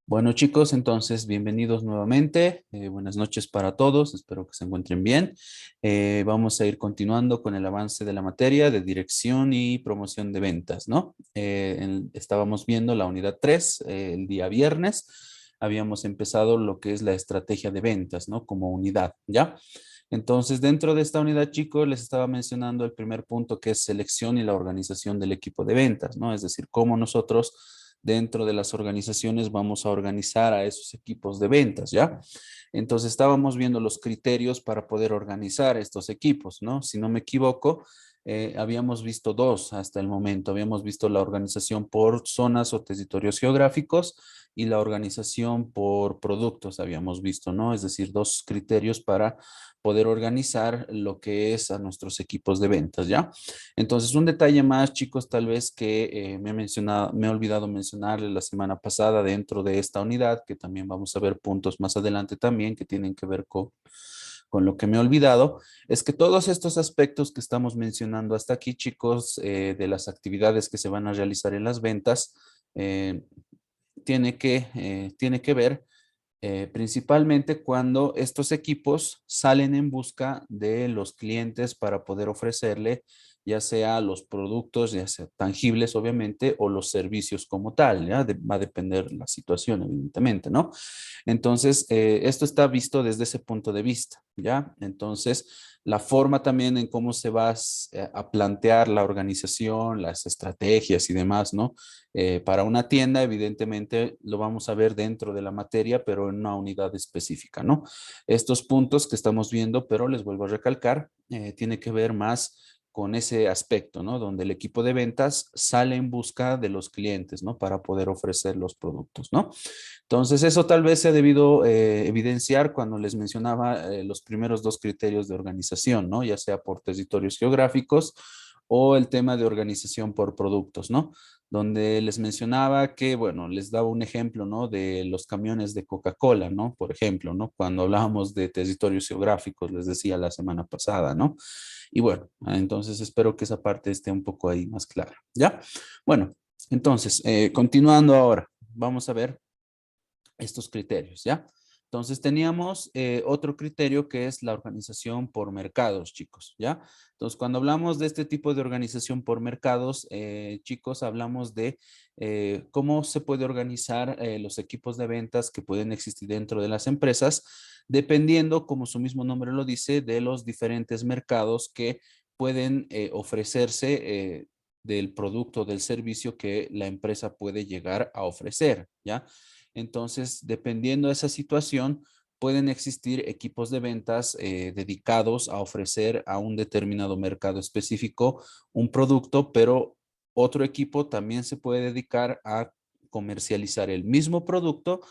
Bueno, chicos, entonces bienvenidos nuevamente. Buenas noches para todos. Espero que se encuentren bien. Vamos a ir continuando con el avance de la materia de dirección y promoción de ventas, ¿no? Estábamos viendo la unidad 3 el día viernes. Habíamos empezado lo que es la estrategia de ventas, ¿no? Como unidad, ¿ya? Entonces, dentro de esta unidad, chicos, les estaba mencionando el primer punto que es selección y la organización del equipo de ventas, ¿no? Es decir, cómo nosotros dentro de las organizaciones vamos a organizar a esos equipos de ventas, ¿ya? Entonces estábamos viendo los criterios para poder organizar estos equipos, ¿no? Si no me equivoco, habíamos visto dos hasta el momento. Habíamos visto la organización por zonas o territorios geográficos y la organización por productos, habíamos visto, ¿no? Es decir, dos criterios para poder organizar lo que es a nuestros equipos de ventas, ¿ya? Entonces, un detalle más, chicos, tal vez que me he olvidado mencionarles la semana pasada dentro de esta unidad, que también vamos a ver puntos más adelante también que tienen que ver con lo que me he olvidado, es que todos estos aspectos que estamos mencionando hasta aquí, chicos, de las actividades que se van a realizar en las ventas, eh, tiene que ver principalmente cuando estos equipos salen en busca de los clientes para poder ofrecerle ya sea los productos, ya sea tangibles obviamente, o los servicios como tal, ¿ya? Va a depender la situación, evidentemente, ¿no? Entonces, esto está visto desde ese punto de vista, ¿ya? Entonces, la forma también en cómo se va a plantear la organización, las estrategias y demás, ¿no? Para una tienda, evidentemente, lo vamos a ver dentro de la materia, pero en una unidad específica, ¿no? Estos puntos que estamos viendo, pero les vuelvo a recalcar, tiene que ver más con ese aspecto, ¿no? Donde el equipo de ventas sale en busca de los clientes, ¿no? Para poder ofrecer los productos, ¿no? Entonces, eso tal vez se ha debido evidenciar cuando les mencionaba los primeros dos criterios de organización, ¿no? Ya sea por territorios geográficos o el tema de organización por productos, ¿no? Donde les mencionaba que, bueno, les daba un ejemplo, ¿no? De los camiones de Coca-Cola, ¿no? Por ejemplo, ¿no? Cuando hablábamos de territorios geográficos, les decía la semana pasada, ¿no? Y bueno, entonces espero que esa parte esté un poco ahí más clara, ¿ya? Bueno, entonces, continuando ahora, vamos a ver estos criterios, ¿ya? Entonces teníamos otro criterio que es la organización por mercados, chicos, ¿ya? Entonces cuando hablamos de este tipo de organización por mercados, chicos, hablamos de cómo se puede organizar los equipos de ventas que pueden existir dentro de las empresas, dependiendo, como su mismo nombre lo dice, de los diferentes mercados que pueden ofrecerse del producto o del servicio que la empresa puede llegar a ofrecer, ¿ya? Entonces, dependiendo de esa situación, pueden existir equipos de ventas dedicados a ofrecer a un determinado mercado específico un producto, pero otro equipo también se puede dedicar a comercializar el mismo producto,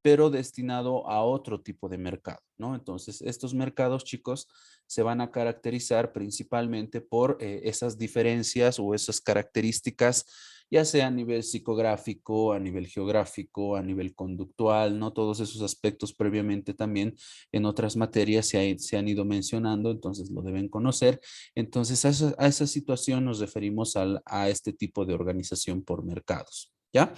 pero destinado a otro tipo de mercado, ¿no? Entonces, estos mercados, chicos, se van a caracterizar principalmente por esas diferencias o esas características, ya sea a nivel psicográfico, a nivel geográfico, a nivel conductual, ¿no? Todos esos aspectos previamente también en otras materias se han ido mencionando, entonces lo deben conocer. Entonces, a esa situación nos referimos a este tipo de organización por mercados, ¿ya?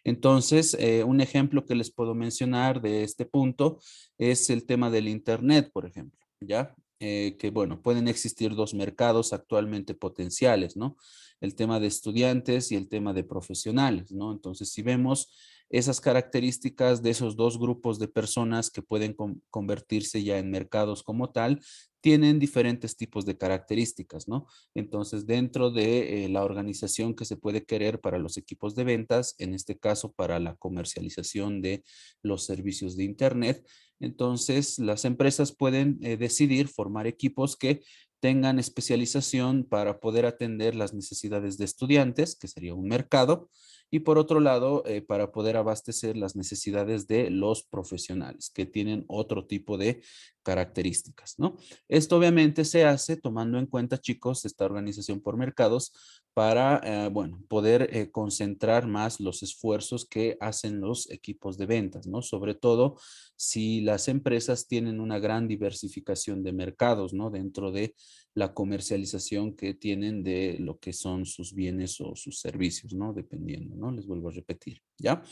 Entonces, un ejemplo que les puedo mencionar de este punto es el tema del Internet, por ejemplo, ¿ya? Que bueno, pueden existir dos mercados actualmente potenciales, ¿no? El tema de estudiantes y el tema de profesionales, ¿no? Entonces, si vemos esas características de esos dos grupos de personas que pueden convertirse ya en mercados como tal, tienen diferentes tipos de características, ¿no? Entonces, dentro de la organización que se puede querer para los equipos de ventas, en este caso para la comercialización de los servicios de Internet, entonces las empresas pueden decidir formar equipos que tengan especialización para poder atender las necesidades de estudiantes, que sería un mercado, y por otro lado, para poder abastecer las necesidades de los profesionales, que tienen otro tipo de características, ¿no? Esto obviamente se hace tomando en cuenta, chicos, esta organización por mercados para, bueno, poder concentrar más los esfuerzos que hacen los equipos de ventas, ¿no? Sobre todo si las empresas tienen una gran diversificación de mercados, ¿no? Dentro de la comercialización que tienen de lo que son sus bienes o sus servicios, ¿no? Dependiendo, ¿no? Les vuelvo a repetir, ¿ya?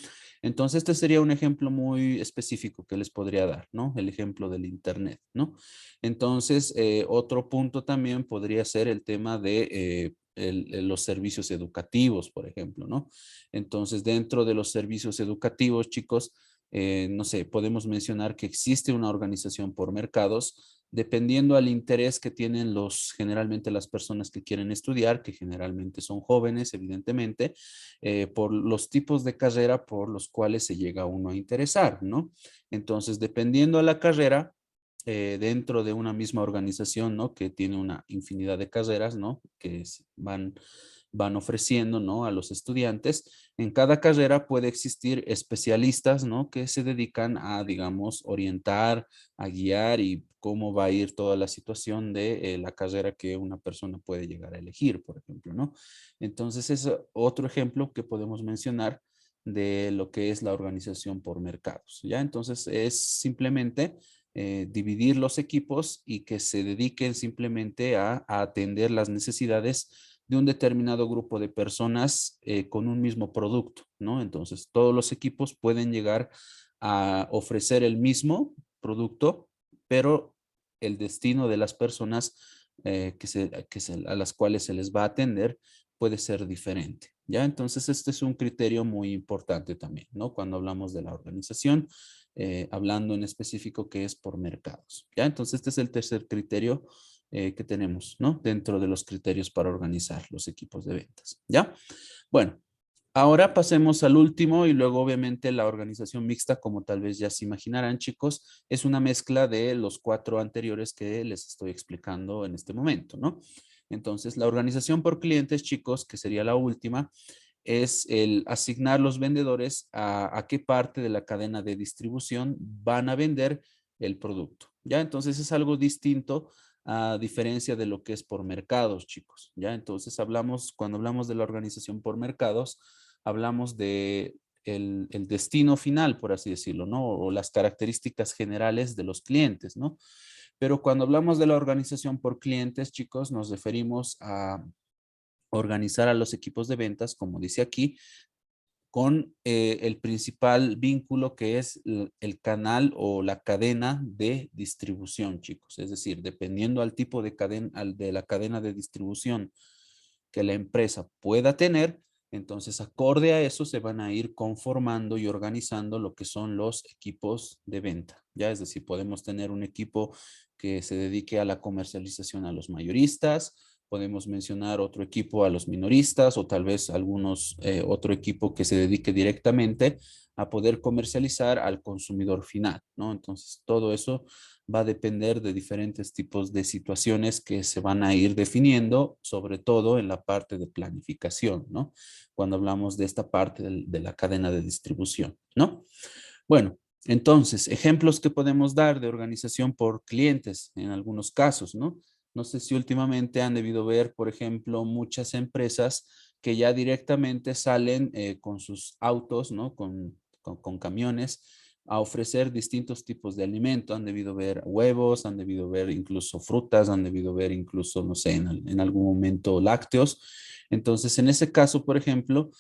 Entonces, este sería un ejemplo muy específico que les podría dar, ¿no? El ejemplo del Internet, ¿no? Entonces, otro punto también podría ser el tema de los servicios educativos, por ejemplo, ¿no? Entonces, dentro de los servicios educativos, chicos, no sé, podemos mencionar que existe una organización por mercados, dependiendo al interés que tienen generalmente las personas que quieren estudiar, que generalmente son jóvenes, evidentemente, por los tipos de carrera por los cuales se llega uno a interesar, ¿no? Entonces, dependiendo a la carrera, dentro de una misma organización, ¿no? Que tiene una infinidad de carreras, ¿no? Van ofreciendo, ¿no? A los estudiantes. En cada carrera puede existir especialistas, ¿no? Que se dedican a, digamos, orientar, a guiar y cómo va a ir toda la situación de la carrera que una persona puede llegar a elegir, por ejemplo, ¿no? Entonces es otro ejemplo que podemos mencionar de lo que es la organización por mercados, ¿ya? Entonces es simplemente dividir los equipos y que se dediquen simplemente a atender las necesidades de un determinado grupo de personas con un mismo producto, ¿no? Entonces, todos los equipos pueden llegar a ofrecer el mismo producto, pero el destino de las personas a las cuales se les va a atender puede ser diferente, ¿ya? Entonces, este es un criterio muy importante también, ¿no? Cuando hablamos de la organización, hablando en específico que es por mercados, ¿ya? Entonces, este es el tercer criterio que tenemos, ¿no? Dentro de los criterios para organizar los equipos de ventas, ¿ya? Bueno, ahora pasemos al último y luego obviamente la organización mixta, como tal vez ya se imaginarán, chicos, es una mezcla de los cuatro anteriores que les estoy explicando en este momento, ¿no? Entonces, la organización por clientes, chicos, que sería la última, es el asignar los vendedores a qué parte de la cadena de distribución van a vender el producto, ¿ya? Entonces, es algo distinto a diferencia de lo que es por mercados, chicos, ¿ya? Entonces, cuando hablamos de la organización por mercados, hablamos de el destino final, por así decirlo, ¿no? O las características generales de los clientes, ¿no? Pero cuando hablamos de la organización por clientes, chicos, nos referimos a organizar a los equipos de ventas, como dice aquí, con el principal vínculo que es el canal o la cadena de distribución, chicos. Es decir, dependiendo al tipo de cadena, de la cadena de distribución que la empresa pueda tener, entonces acorde a eso se van a ir conformando y organizando lo que son los equipos de venta. Ya, es decir, podemos tener un equipo que se dedique a la comercialización a los mayoristas, podemos mencionar otro equipo a los minoristas o tal vez otro equipo que se dedique directamente a poder comercializar al consumidor final, ¿no? Entonces, todo eso va a depender de diferentes tipos de situaciones que se van a ir definiendo, sobre todo en la parte de planificación, ¿no? Cuando hablamos de esta parte de la cadena de distribución, ¿no? Bueno, entonces, ejemplos que podemos dar de organización por clientes en algunos casos, ¿no? No sé si últimamente han debido ver, por ejemplo, muchas empresas que ya directamente salen con sus autos, ¿no? Con camiones a ofrecer distintos tipos de alimento. Han debido ver huevos, han debido ver incluso frutas, han debido ver incluso, no sé, en algún momento lácteos. Entonces, en ese caso, por ejemplo,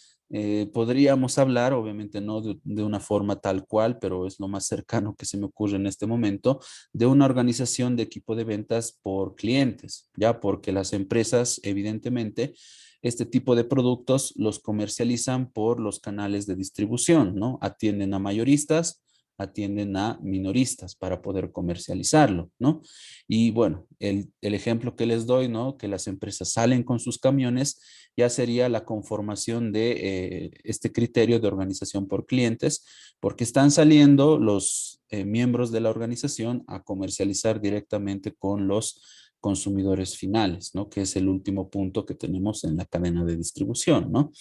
podríamos hablar, obviamente no de una forma tal cual, pero es lo más cercano que se me ocurre en este momento, de una organización de equipo de ventas por clientes, ya porque las empresas, evidentemente, este tipo de productos los comercializan por los canales de distribución, ¿no? Atienden a mayoristas, atienden a minoristas para poder comercializarlo, ¿no? Y bueno, el ejemplo que les doy, ¿no? Que las empresas salen con sus camiones, ya sería la conformación de este criterio de organización por clientes, porque están saliendo los miembros de la organización a comercializar directamente con los consumidores finales, ¿no? Que es el último punto que tenemos en la cadena de distribución, ¿no?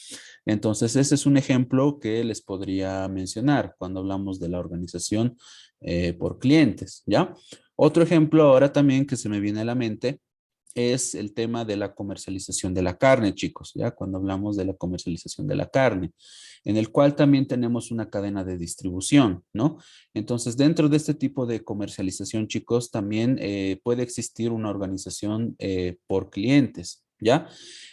Entonces, ese es un ejemplo que les podría mencionar cuando hablamos de la organización por clientes, ¿ya? Otro ejemplo ahora también que se me viene a la mente es el tema de la comercialización de la carne, chicos, ya cuando hablamos de la comercialización de la carne, en el cual también tenemos una cadena de distribución, ¿no? Entonces, dentro de este tipo de comercialización, chicos, también puede existir una organización por clientes, ¿ya?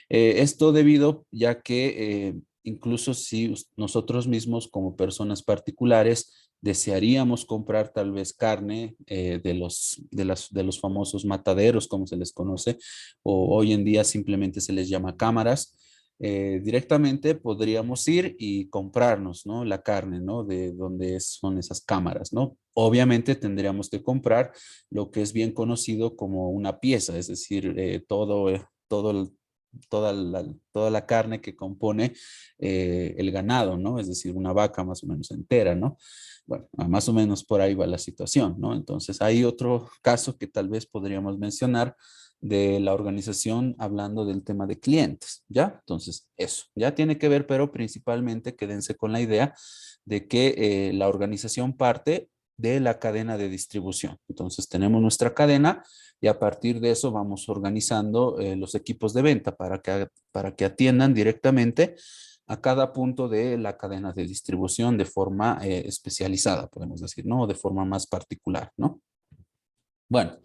Esto debido ya que incluso si nosotros mismos como personas particulares desearíamos comprar tal vez carne de los famosos mataderos, como se les conoce, o hoy en día simplemente se les llama cámaras, directamente podríamos ir y comprarnos, ¿no? La carne, ¿no? De donde son esas cámaras, ¿no? Obviamente tendríamos que comprar lo que es bien conocido como una pieza, es decir, toda la carne que compone el ganado, ¿no? Es decir, una vaca más o menos entera, ¿no? Bueno, más o menos por ahí va la situación, ¿no? Entonces, hay otro caso que tal vez podríamos mencionar de la organización hablando del tema de clientes, ¿ya? Entonces, eso, ya tiene que ver, pero principalmente quédense con la idea de que la organización parte de la cadena de distribución. Entonces, tenemos nuestra cadena y a partir de eso vamos organizando los equipos de venta para que atiendan directamente a cada punto de la cadena de distribución de forma especializada, podemos decir, ¿no? De forma más particular, ¿no? Bueno,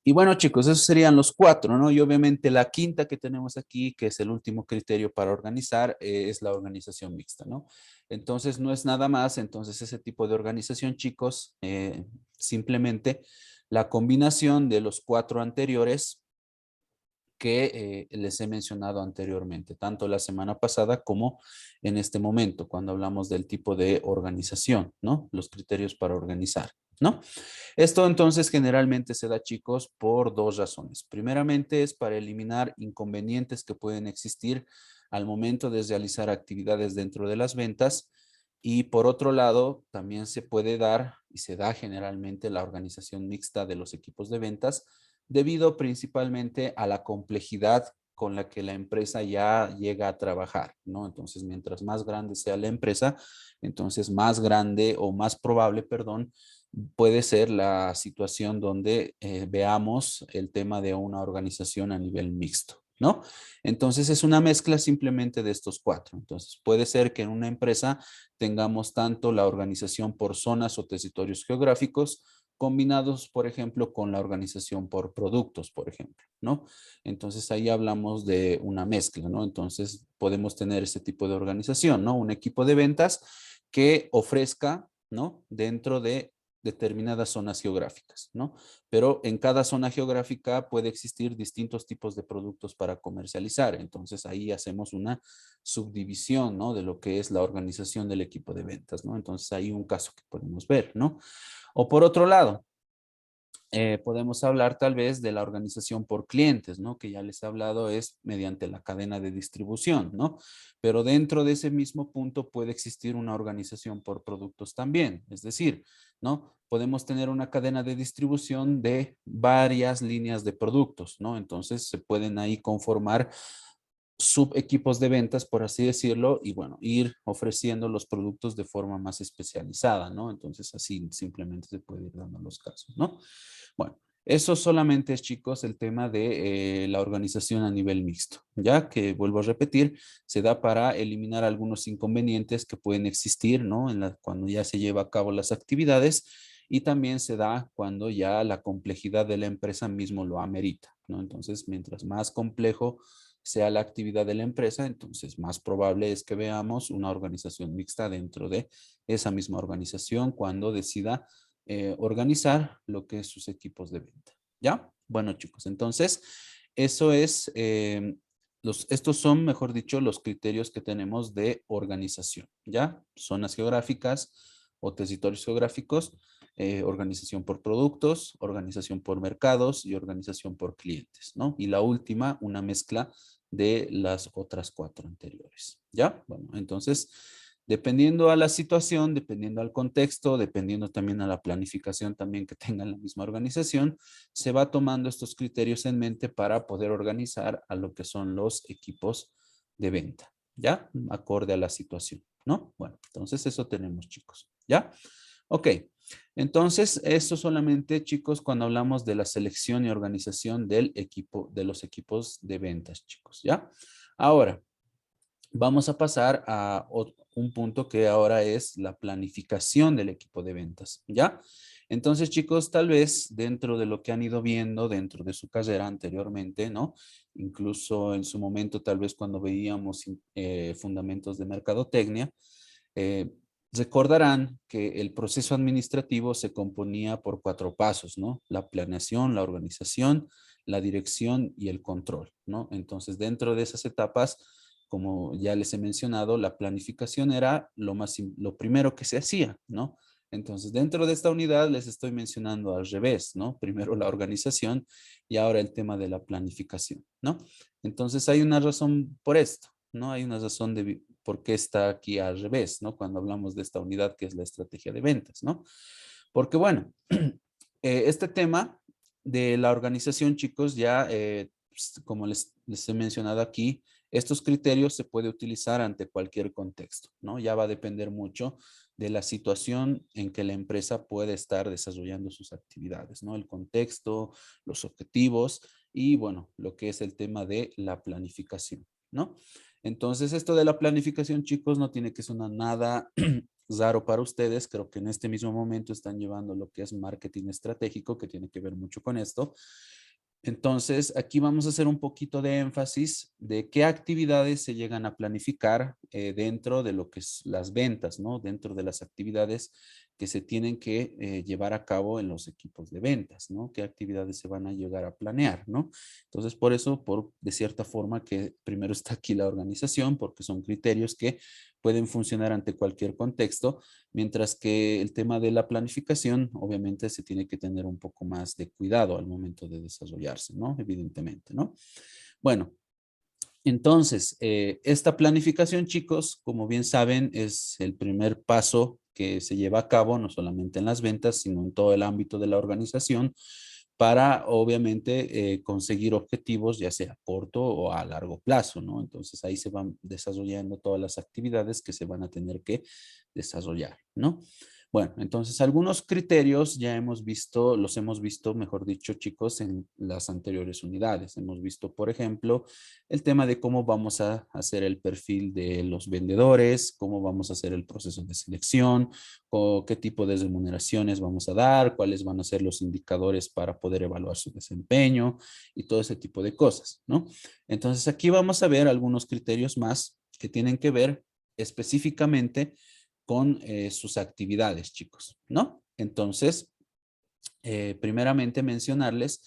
y bueno, chicos, esos serían los cuatro, ¿no? Y obviamente la quinta que tenemos aquí, que es el último criterio para organizar, es la organización mixta, ¿no? Entonces, no es nada más, entonces ese tipo de organización, chicos, simplemente la combinación de los cuatro anteriores que les he mencionado anteriormente, tanto la semana pasada como en este momento, cuando hablamos del tipo de organización, ¿no? Los criterios para organizar, ¿no? Esto entonces generalmente se da, chicos, por dos razones. Primeramente es para eliminar inconvenientes que pueden existir al momento de realizar actividades dentro de las ventas. Y por otro lado, también se puede dar y se da generalmente la organización mixta de los equipos de ventas debido principalmente a la complejidad con la que la empresa ya llega a trabajar, ¿no? Entonces, mientras más grande sea la empresa, entonces más grande o más probable, perdón, puede ser la situación donde veamos el tema de una organización a nivel mixto, ¿no? Entonces es una mezcla simplemente de estos cuatro. Entonces puede ser que en una empresa tengamos tanto la organización por zonas o territorios geográficos combinados, por ejemplo, con la organización por productos, por ejemplo, ¿no? Entonces ahí hablamos de una mezcla, ¿no? Entonces podemos tener este tipo de organización, ¿no? Un equipo de ventas que ofrezca, ¿no? Dentro de determinadas zonas geográficas, ¿no? Pero en cada zona geográfica puede existir distintos tipos de productos para comercializar. Entonces ahí hacemos una subdivisión, ¿no? De lo que es la organización del equipo de ventas, ¿no? Entonces hay un caso que podemos ver, ¿no? O por otro lado, podemos hablar tal vez de la organización por clientes, ¿no? Que ya les he hablado es mediante la cadena de distribución, ¿no? Pero dentro de ese mismo punto puede existir una organización por productos también. Es decir, ¿no? Podemos tener una cadena de distribución de varias líneas de productos, ¿no? Entonces se pueden ahí conformar subequipos de ventas, por así decirlo, y bueno, ir ofreciendo los productos de forma más especializada, ¿no? Entonces así simplemente se puede ir dando los casos, ¿no? Bueno, eso solamente es, chicos, el tema de la organización a nivel mixto, ya que vuelvo a repetir, se da para eliminar algunos inconvenientes que pueden existir, ¿no? Cuando ya se lleva a cabo las actividades y también se da cuando ya la complejidad de la empresa mismo lo amerita, ¿no? Entonces, mientras más complejo sea la actividad de la empresa, entonces más probable es que veamos una organización mixta dentro de esa misma organización cuando decida organizar lo que es sus equipos de venta. ¿Ya? Bueno, chicos, entonces, eso es, estos son, mejor dicho, los criterios que tenemos de organización. ¿Ya? Zonas geográficas o territorios geográficos, organización por productos, organización por mercados y organización por clientes, ¿no? Y la última, una mezcla de las otras cuatro anteriores. ¿Ya? Bueno, entonces, dependiendo a la situación, dependiendo al contexto, dependiendo también a la planificación también que tenga la misma organización, se va tomando estos criterios en mente para poder organizar a lo que son los equipos de venta, ¿ya? Acorde a la situación, ¿no? Bueno, entonces eso tenemos, chicos, ¿ya? Ok, entonces esto solamente, chicos, cuando hablamos de la selección y organización del equipo, de los equipos de ventas, chicos, ¿ya? Ahora, vamos a pasar a un punto que ahora es la planificación del equipo de ventas, ¿ya? Entonces, chicos, tal vez dentro de lo que han ido viendo dentro de su carrera anteriormente, ¿no? Incluso en su momento, tal vez cuando veíamos fundamentos de mercadotecnia, eh, recordarán que el proceso administrativo se componía por 4 pasos, ¿no? La planeación, la organización, la dirección y el control, ¿no? Entonces, dentro de esas etapas, como ya les he mencionado, la planificación era lo primero que se hacía, ¿no? Entonces, dentro de esta unidad les estoy mencionando al revés, ¿no? Primero la organización y ahora el tema de la planificación, ¿no? Entonces, hay una razón por esto, ¿no? Hay una razón de por qué está aquí al revés, ¿no? Cuando hablamos de esta unidad que es la estrategia de ventas, ¿no? Porque, bueno, este tema de la organización, chicos, ya, pues, como les he mencionado aquí, estos criterios se puede utilizar ante cualquier contexto, ¿no? Ya va a depender mucho de la situación en que la empresa puede estar desarrollando sus actividades, ¿no? El contexto, los objetivos y, bueno, lo que es el tema de la planificación, ¿no? Entonces, esto de la planificación, chicos, no tiene que sonar nada raro para ustedes. Creo que en este mismo momento están llevando lo que es marketing estratégico, que tiene que ver mucho con esto. Entonces, aquí vamos a hacer un poquito de énfasis de qué actividades se llegan a planificar dentro de lo que es las ventas, ¿no? Dentro de las actividades que se tienen que llevar a cabo en los equipos de ventas, ¿no? ¿Qué actividades se van a llegar a planear, ¿no? Entonces, por eso, de cierta forma, que primero está aquí la organización, porque son criterios que pueden funcionar ante cualquier contexto, mientras que el tema de la planificación, obviamente, se tiene que tener un poco más de cuidado al momento de desarrollarse, ¿no? Evidentemente, ¿no? Bueno, entonces, esta planificación, chicos, como bien saben, es el primer paso que se lleva a cabo, no solamente en las ventas, sino en todo el ámbito de la organización, para obviamente conseguir objetivos, ya sea a corto o a largo plazo, ¿no? Entonces ahí se van desarrollando todas las actividades que se van a tener que desarrollar, ¿no? Bueno, entonces algunos criterios ya hemos visto, los hemos visto, mejor dicho, chicos, en las anteriores unidades. Hemos visto, por ejemplo, el tema de cómo vamos a hacer el perfil de los vendedores, cómo vamos a hacer el proceso de selección, o qué tipo de remuneraciones vamos a dar, cuáles van a ser los indicadores para poder evaluar su desempeño y todo ese tipo de cosas, ¿no? Entonces aquí vamos a ver algunos criterios más que tienen que ver específicamente con sus actividades, chicos, ¿no? Entonces, primeramente mencionarles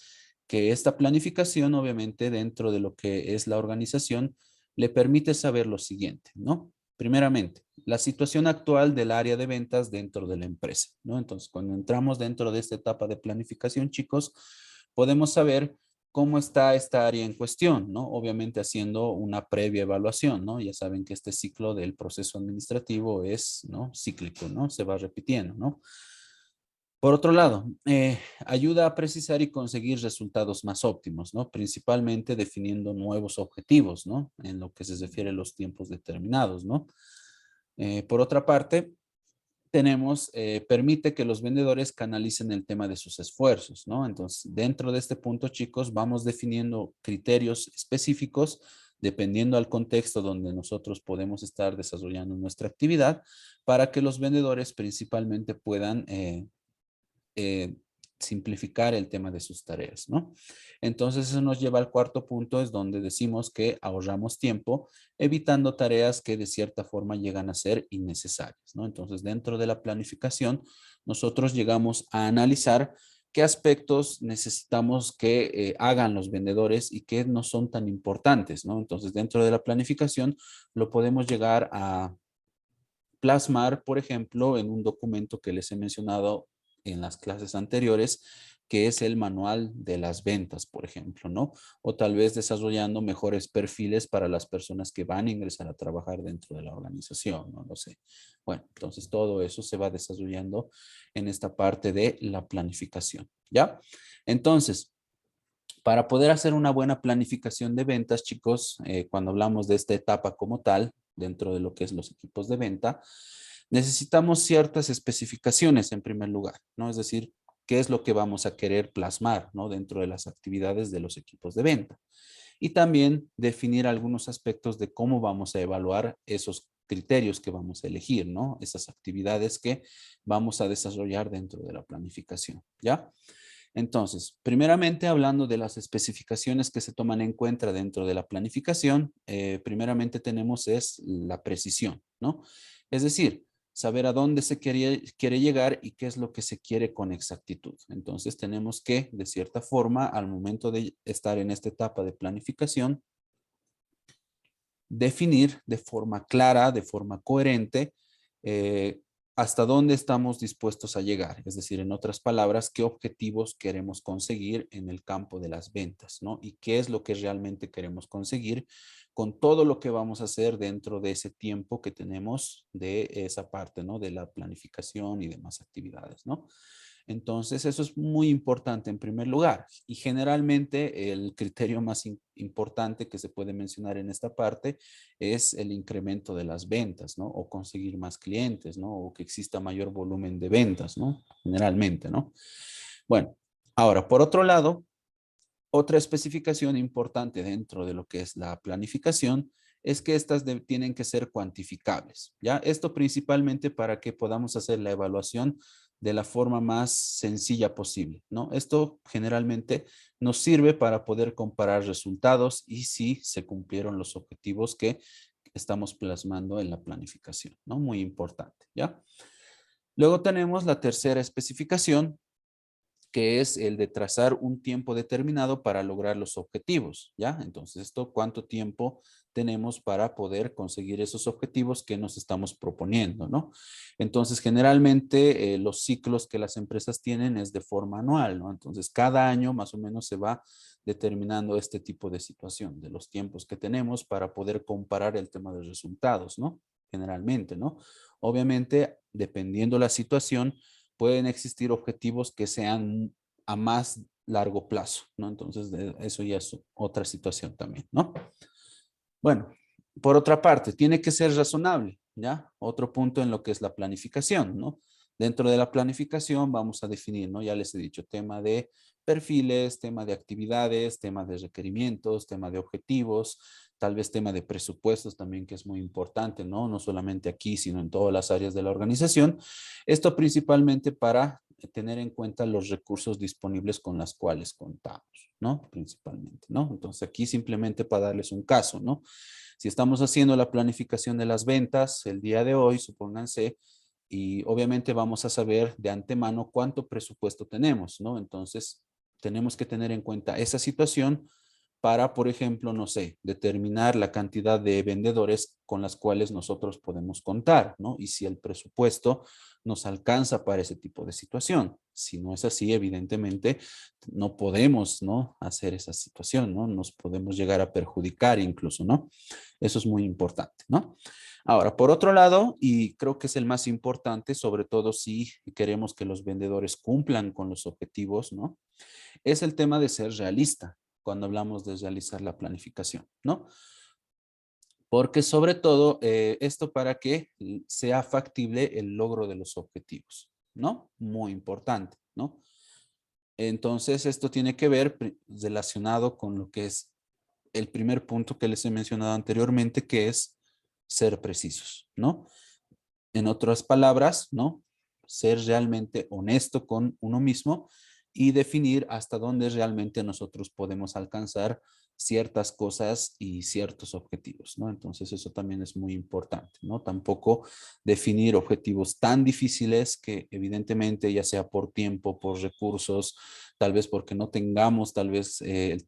que esta planificación, obviamente, dentro de lo que es la organización, le permite saber lo siguiente, ¿no? Primeramente, la situación actual del área de ventas dentro de la empresa, ¿no? Entonces, cuando entramos dentro de esta etapa de planificación, chicos, podemos saber cómo está esta área en cuestión, ¿no? Obviamente haciendo una previa evaluación, ¿no? Ya saben que este ciclo del proceso administrativo es, ¿no? Cíclico, ¿no? Se va repitiendo, ¿no? Por otro lado, ayuda a precisar y conseguir resultados más óptimos, ¿no? Principalmente definiendo nuevos objetivos, ¿no? En lo que se refiere a los tiempos determinados, ¿no? Por otra parte, permite que los vendedores canalicen el tema de sus esfuerzos, ¿no? Entonces, dentro de este punto, chicos, vamos definiendo criterios específicos dependiendo al contexto donde nosotros podemos estar desarrollando nuestra actividad para que los vendedores principalmente puedan eh, simplificar el tema de sus tareas, ¿no? Entonces eso nos lleva al cuarto punto, es donde decimos que ahorramos tiempo, evitando tareas que de cierta forma llegan a ser innecesarias, ¿no? Entonces dentro de la planificación, nosotros llegamos a analizar qué aspectos necesitamos que hagan los vendedores y qué no son tan importantes, ¿no? Entonces dentro de la planificación lo podemos llegar a plasmar, por ejemplo, en un documento que les he mencionado en las clases anteriores, que es el manual de las ventas, por ejemplo, ¿no? O tal vez desarrollando mejores perfiles para las personas que van a ingresar a trabajar dentro de la organización, no lo sé. Bueno, entonces todo eso se va desarrollando en esta parte de la planificación, ¿ya? Entonces, para poder hacer una buena planificación de ventas, chicos, cuando hablamos de esta etapa como tal, dentro de lo que es los equipos de venta, Necesitamos ciertas especificaciones en primer lugar, ¿no? Es decir, qué es lo que vamos a querer plasmar, ¿no? Dentro de las actividades de los equipos de venta. Y también definir algunos aspectos de cómo vamos a evaluar esos criterios que vamos a elegir, ¿no? Esas actividades que vamos a desarrollar dentro de la planificación, ¿ya? Entonces, primeramente hablando de las especificaciones que se toman en cuenta dentro de la planificación, primeramente tenemos es la precisión, ¿no? Es decir, saber a dónde se quiere llegar y qué es lo que se quiere con exactitud. Entonces tenemos que, de cierta forma, al momento de estar en esta etapa de planificación, definir de forma clara, de forma coherente, eh, hasta dónde estamos dispuestos a llegar. Es decir, en otras palabras, qué objetivos queremos conseguir en el campo de las ventas, ¿no? Y qué es lo que realmente queremos conseguir con todo lo que vamos a hacer dentro de ese tiempo que tenemos de esa parte, ¿no? De la planificación y demás actividades, ¿no? Entonces, eso es muy importante en primer lugar. Y generalmente el criterio más importante que se puede mencionar en esta parte es el incremento de las ventas, ¿no? O conseguir más clientes, ¿no? O que exista mayor volumen de ventas, ¿no? Generalmente, ¿no? Bueno, ahora, por otro lado, otra especificación importante dentro de lo que es la planificación es que estas tienen que ser cuantificables, ¿ya? Esto principalmente para que podamos hacer la evaluación de la forma más sencilla posible, ¿no? Esto generalmente nos sirve para poder comparar resultados y si se cumplieron los objetivos que estamos plasmando en la planificación, ¿no? Muy importante, ¿ya? Luego tenemos la tercera especificación, que es el de trazar un tiempo determinado para lograr los objetivos, ¿ya? Entonces, esto, ¿cuánto tiempo tenemos para poder conseguir esos objetivos que nos estamos proponiendo, ¿no? Entonces, generalmente los ciclos que las empresas tienen es de forma anual, ¿no? Entonces, cada año más o menos se va determinando este tipo de situación, de los tiempos que tenemos para poder comparar el tema de resultados, ¿no? Generalmente, ¿no? Obviamente, dependiendo la situación, pueden existir objetivos que sean a más largo plazo, ¿no? Entonces, eso ya es otra situación también, ¿no? Bueno, por otra parte, tiene que ser razonable, ¿ya? Otro punto en lo que es la planificación, ¿no? Dentro de la planificación vamos a definir, ¿no? Ya les he dicho, tema de perfiles, tema de actividades, tema de requerimientos, tema de objetivos, tal vez tema de presupuestos también, que es muy importante, ¿no? No solamente aquí, sino en todas las áreas de la organización. Esto principalmente para tener en cuenta los recursos disponibles con las cuales contamos, ¿no? Principalmente, ¿no? Entonces aquí simplemente para darles un caso, ¿no? Si estamos haciendo la planificación de las ventas el día de hoy, supónganse, y obviamente vamos a saber de antemano cuánto presupuesto tenemos, ¿no? Entonces tenemos que tener en cuenta esa situación para, por ejemplo, no sé, determinar la cantidad de vendedores con las cuales nosotros podemos contar, ¿no? Y si el presupuesto nos alcanza para ese tipo de situación. Si no es así, evidentemente, no podemos, ¿no? Hacer esa situación, ¿no? Nos podemos llegar a perjudicar incluso, ¿no? Eso es muy importante, ¿no? Ahora, por otro lado, y creo que es el más importante, sobre todo si queremos que los vendedores cumplan con los objetivos, ¿no? Es el tema de ser realista cuando hablamos de realizar la planificación, ¿no? Porque sobre todo esto para que sea factible el logro de los objetivos, ¿no? Muy importante, ¿no? Entonces esto tiene que ver relacionado con lo que es el primer punto que les he mencionado anteriormente, que es ser precisos, ¿no? En otras palabras, ¿no? Ser realmente honesto con uno mismo y definir hasta dónde realmente nosotros podemos alcanzar ciertas cosas y ciertos objetivos, ¿no? Entonces eso también es muy importante, ¿no? Tampoco definir objetivos tan difíciles que evidentemente ya sea por tiempo, por recursos, tal vez porque no tengamos tal vez el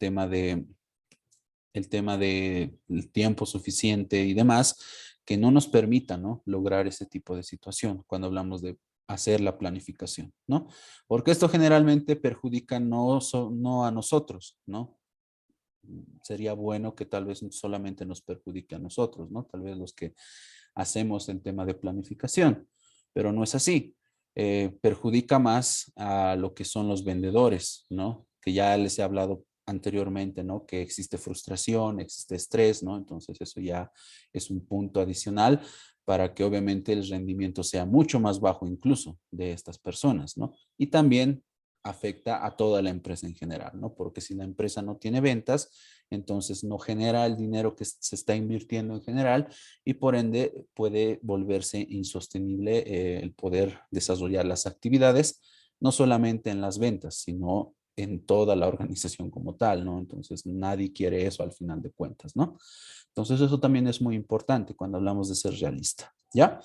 tiempo suficiente y demás, que no nos permita, ¿no? Lograr ese tipo de situación cuando hablamos de hacer la planificación, ¿no? Porque esto generalmente perjudica no a nosotros, ¿no? Sería bueno que tal vez solamente nos perjudique a nosotros, ¿no? Tal vez los que hacemos el tema de planificación, pero no es así. Perjudica más a lo que son los vendedores, ¿no? Que ya les he hablado anteriormente, ¿no? Que existe frustración, existe estrés, ¿no? Entonces eso ya es un punto adicional para que obviamente el rendimiento sea mucho más bajo incluso de estas personas, ¿no? Y también afecta a toda la empresa en general, ¿no? Porque si la empresa no tiene ventas, entonces no genera el dinero que se está invirtiendo en general y por ende puede volverse insostenible el poder desarrollar las actividades, no solamente en las ventas, sino en toda la organización como tal, ¿no? Entonces nadie quiere eso al final de cuentas, ¿no? Entonces eso también es muy importante cuando hablamos de ser realista, ¿ya?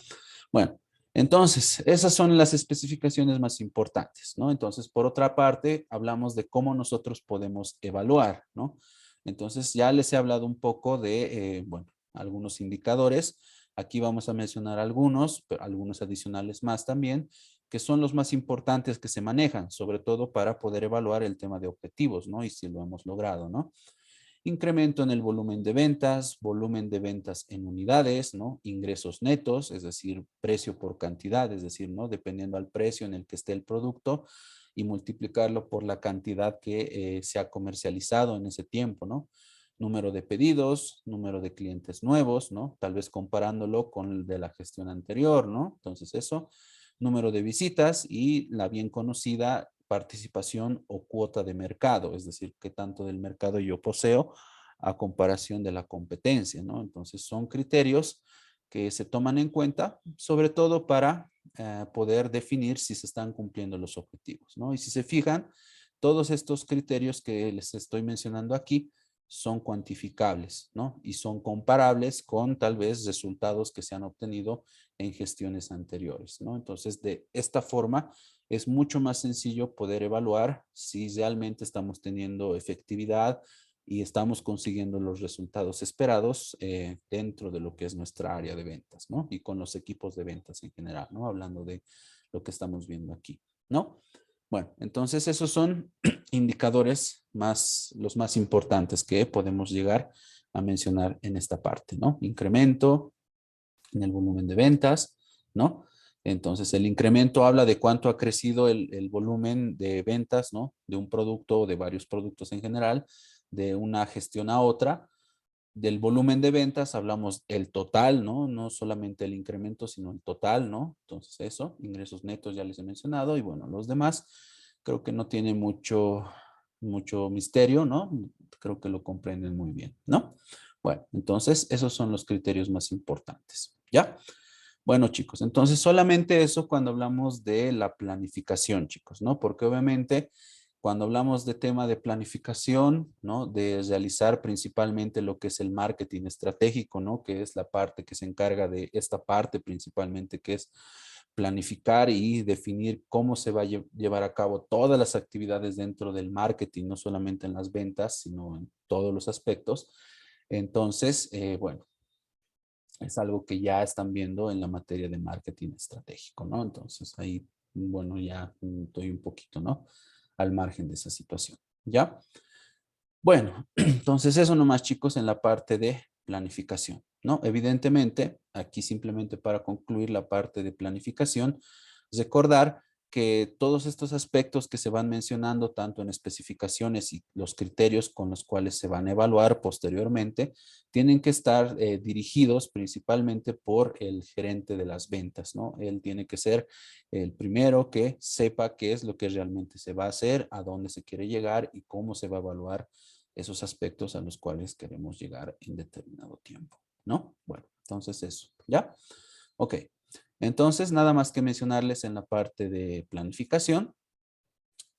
Bueno, entonces esas son las especificaciones más importantes, ¿no? Entonces, por otra parte, hablamos de cómo nosotros podemos evaluar, ¿no? Entonces ya les he hablado un poco de, bueno, algunos indicadores. Aquí vamos a mencionar algunos, pero algunos adicionales más también, que son los más importantes que se manejan, sobre todo para poder evaluar el tema de objetivos, ¿no? Y si lo hemos logrado, ¿no? Incremento en el volumen de ventas en unidades, ¿no? Ingresos netos, es decir, precio por cantidad, es decir, ¿no? Dependiendo al precio en el que esté el producto y multiplicarlo por la cantidad que se ha comercializado en ese tiempo, ¿no? Número de pedidos, número de clientes nuevos, ¿no? Tal vez comparándolo con el de la gestión anterior, ¿no? Entonces eso, número de visitas y la bien conocida participación o cuota de mercado, es decir, qué tanto del mercado yo poseo a comparación de la competencia, ¿no? Entonces son criterios que se toman en cuenta, sobre todo para poder definir si se están cumpliendo los objetivos, ¿no? Y si se fijan, todos estos criterios que les estoy mencionando aquí son cuantificables, ¿no? Y son comparables con tal vez resultados que se han obtenido en gestiones anteriores, ¿no? Entonces, de esta forma, es mucho más sencillo poder evaluar si realmente estamos teniendo efectividad y estamos consiguiendo los resultados esperados dentro de lo que es nuestra área de ventas, ¿no? Y con los equipos de ventas en general, ¿no? Hablando de lo que estamos viendo aquí, ¿no? Bueno, entonces esos son indicadores los más importantes que podemos llegar a mencionar en esta parte, ¿no? Incremento en el volumen de ventas, ¿no? Entonces, el incremento habla de cuánto ha crecido el volumen de ventas, ¿no? De un producto o de varios productos en general, de una gestión a otra. Del volumen de ventas hablamos el total, ¿no? No solamente el incremento, sino el total, ¿no? Entonces eso, ingresos netos ya les he mencionado y bueno, los demás creo que no tiene mucho misterio, ¿no? Creo que lo comprenden muy bien, ¿no? Bueno, entonces esos son los criterios más importantes, ¿ya? Bueno, chicos, entonces solamente eso cuando hablamos de la planificación, chicos, ¿no? Porque obviamente cuando hablamos de tema de planificación, ¿no? De realizar principalmente lo que es el marketing estratégico, ¿no? Que es la parte que se encarga de esta parte principalmente, que es planificar y definir cómo se va a llevar a cabo todas las actividades dentro del marketing, no solamente en las ventas, sino en todos los aspectos. Entonces, bueno, es algo que ya están viendo en la materia de marketing estratégico, ¿no? Entonces ahí, bueno, ya estoy un poquito, ¿no? Al margen de esa situación, ¿ya? Bueno, entonces eso nomás, chicos, en la parte de planificación, ¿no? Evidentemente, aquí simplemente para concluir la parte de planificación, recordar que todos estos aspectos que se van mencionando, tanto en especificaciones y los criterios con los cuales se van a evaluar posteriormente, tienen que estar dirigidos principalmente por el gerente de las ventas, ¿no? Él tiene que ser el primero que sepa qué es lo que realmente se va a hacer, a dónde se quiere llegar y cómo se va a evaluar esos aspectos a los cuales queremos llegar en determinado tiempo, ¿no? Bueno, entonces eso, ¿ya? Ok, entonces nada más que mencionarles en la parte de planificación.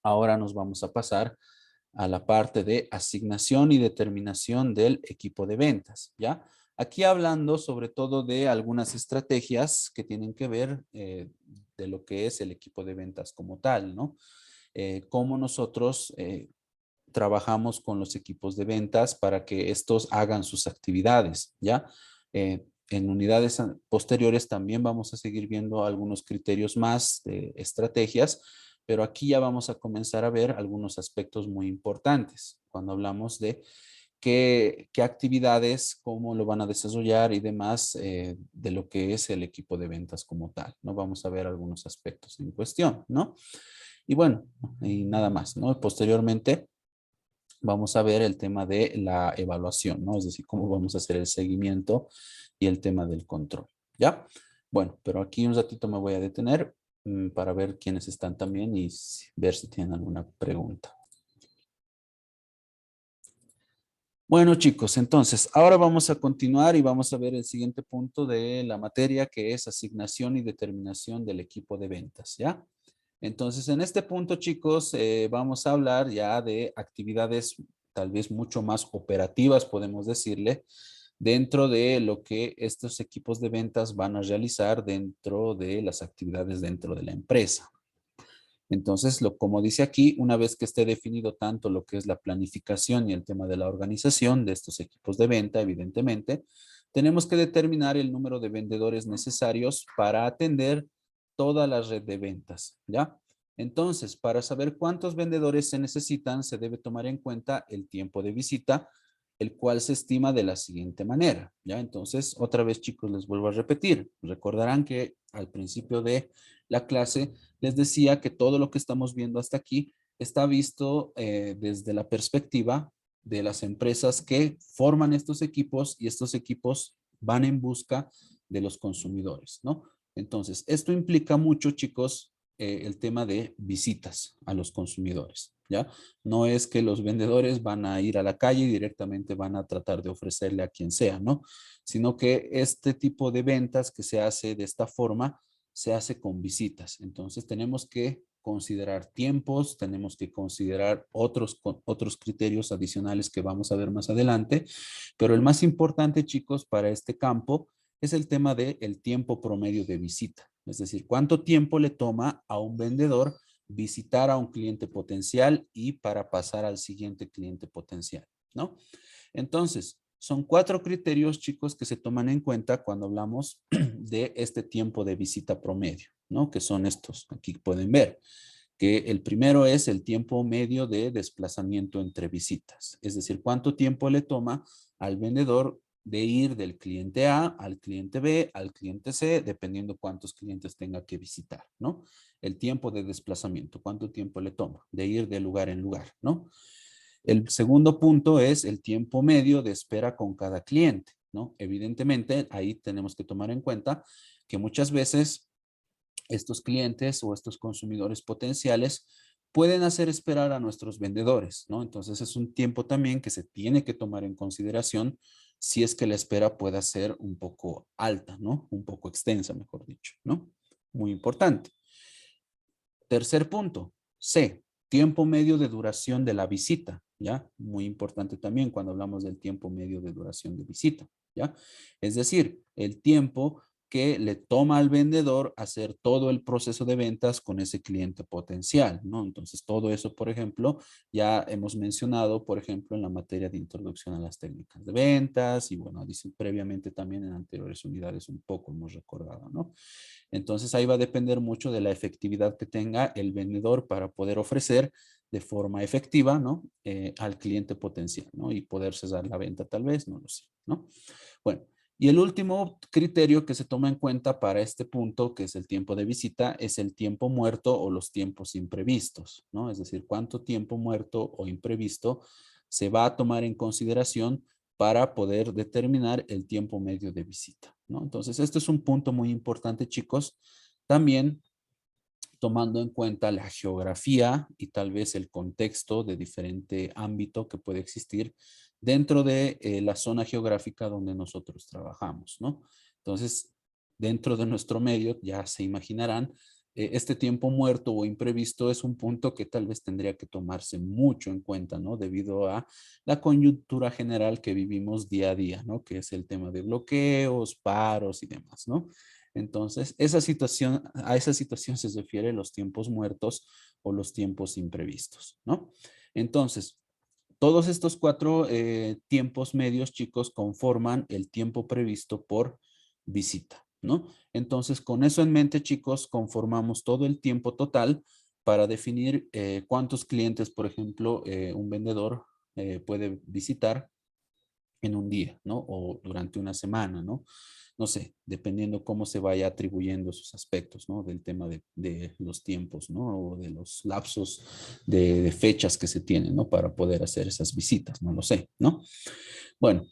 Ahora nos vamos a pasar a la parte de asignación y determinación del equipo de ventas, ¿ya? Aquí hablando sobre todo de algunas estrategias que tienen que ver de lo que es el equipo de ventas como tal, ¿no? Cómo nosotros trabajamos con los equipos de ventas para que estos hagan sus actividades, ¿ya? En unidades posteriores también vamos a seguir viendo algunos criterios más de estrategias, pero aquí ya vamos a comenzar a ver algunos aspectos muy importantes cuando hablamos de qué actividades, cómo lo van a desarrollar y demás de lo que es el equipo de ventas como tal, ¿no? Vamos a ver algunos aspectos en cuestión, ¿no? Y bueno, y nada más, ¿no? Posteriormente vamos a ver el tema de la evaluación, ¿no? Es decir, cómo vamos a hacer el seguimiento y el tema del control, ¿Ya? Bueno, pero aquí un ratito me voy a detener para ver quiénes están también y ver si tienen alguna pregunta. Bueno, chicos, entonces, ahora vamos a continuar y vamos a ver el siguiente punto de la materia, que es asignación y determinación del equipo de ventas, ¿ya? Entonces, en este punto, chicos, vamos a hablar ya de actividades tal vez mucho más operativas, podemos decirle, dentro de lo que estos equipos de ventas van a realizar dentro de las actividades dentro de la empresa. Entonces, como dice aquí, una vez que esté definido tanto lo que es la planificación y el tema de la organización de estos equipos de venta, evidentemente, tenemos que determinar el número de vendedores necesarios para atender toda la red de ventas, ¿ya? Entonces, para saber cuántos vendedores se necesitan, se debe tomar en cuenta el tiempo de visita, el cual se estima de la siguiente manera, ¿ya? Entonces, otra vez, chicos, les vuelvo a repetir. Recordarán que al principio de la clase les decía que todo lo que estamos viendo hasta aquí está visto desde la perspectiva de las empresas que forman estos equipos y estos equipos van en busca de los consumidores, ¿no? Entonces, esto implica mucho, chicos, el tema de visitas a los consumidores, ¿ya? No es que los vendedores van a ir a la calle y directamente van a tratar de ofrecerle a quien sea, ¿no? Sino que este tipo de ventas que se hace de esta forma se hace con visitas. Entonces tenemos que considerar tiempos, tenemos que considerar otros criterios adicionales que vamos a ver más adelante, pero el más importante, chicos, para este campo es el tema del tiempo promedio de visita. Es decir, cuánto tiempo le toma a un vendedor visitar a un cliente potencial y para pasar al siguiente cliente potencial, ¿no? Entonces, son 4 criterios, chicos, que se toman en cuenta cuando hablamos de este tiempo de visita promedio, ¿no? Que son estos, aquí pueden ver, que el primero es el tiempo medio de desplazamiento entre visitas, es decir, cuánto tiempo le toma al vendedor de ir del cliente A al cliente B, al cliente C, dependiendo cuántos clientes tenga que visitar, ¿no? El tiempo de desplazamiento, cuánto tiempo le toma de ir de lugar en lugar, ¿no? El segundo punto es el tiempo medio de espera con cada cliente, ¿no? Evidentemente, ahí tenemos que tomar en cuenta que muchas veces estos clientes o estos consumidores potenciales pueden hacer esperar a nuestros vendedores, ¿no? Entonces es un tiempo también que se tiene que tomar en consideración si es que la espera pueda ser un poco alta, ¿no? Un poco extensa, mejor dicho, ¿no? Muy importante. Tercer punto, C, tiempo medio de duración de la visita, ¿ya? Muy importante también cuando hablamos del tiempo medio de duración de visita, ¿ya? Es decir, el tiempo que le toma al vendedor hacer todo el proceso de ventas con ese cliente potencial, ¿no? Entonces, todo eso, por ejemplo, ya hemos mencionado, por ejemplo, en la materia de introducción a las técnicas de ventas y, bueno, dice previamente también en anteriores unidades un poco hemos recordado, ¿no? Entonces ahí va a depender mucho de la efectividad que tenga el vendedor para poder ofrecer de forma efectiva, ¿no? Al cliente potencial, ¿no? Y poder cesar la venta tal vez, no lo sé, ¿no? Bueno, y el último criterio que se toma en cuenta para este punto, que es el tiempo de visita, es el tiempo muerto o los tiempos imprevistos, ¿no? Es decir, cuánto tiempo muerto o imprevisto se va a tomar en consideración para poder determinar el tiempo medio de visita, ¿no? Entonces, esto es un punto muy importante, chicos. También tomando en cuenta la geografía y tal vez el contexto de diferente ámbito que puede existir dentro de la zona geográfica donde nosotros trabajamos, ¿no? Entonces, dentro de nuestro medio, ya se imaginarán, este tiempo muerto o imprevisto es un punto que tal vez tendría que tomarse mucho en cuenta, ¿no? Debido a la coyuntura general que vivimos día a día, ¿no? Que es el tema de bloqueos, paros y demás, ¿no? Entonces, a esa situación se refiere los tiempos muertos o los tiempos imprevistos, ¿no? Entonces, todos estos 4 tiempos medios, chicos, conforman el tiempo previsto por visita, ¿no? Entonces, con eso en mente, chicos, conformamos todo el tiempo total para definir cuántos clientes, por ejemplo, un vendedor puede visitar en un día, ¿no? O durante una semana, ¿no? No sé, dependiendo cómo se vaya atribuyendo esos aspectos, ¿no? Del tema de los tiempos, ¿no? O de los lapsos de fechas que se tienen, ¿no? Para poder hacer esas visitas, no lo sé, ¿no? Bueno,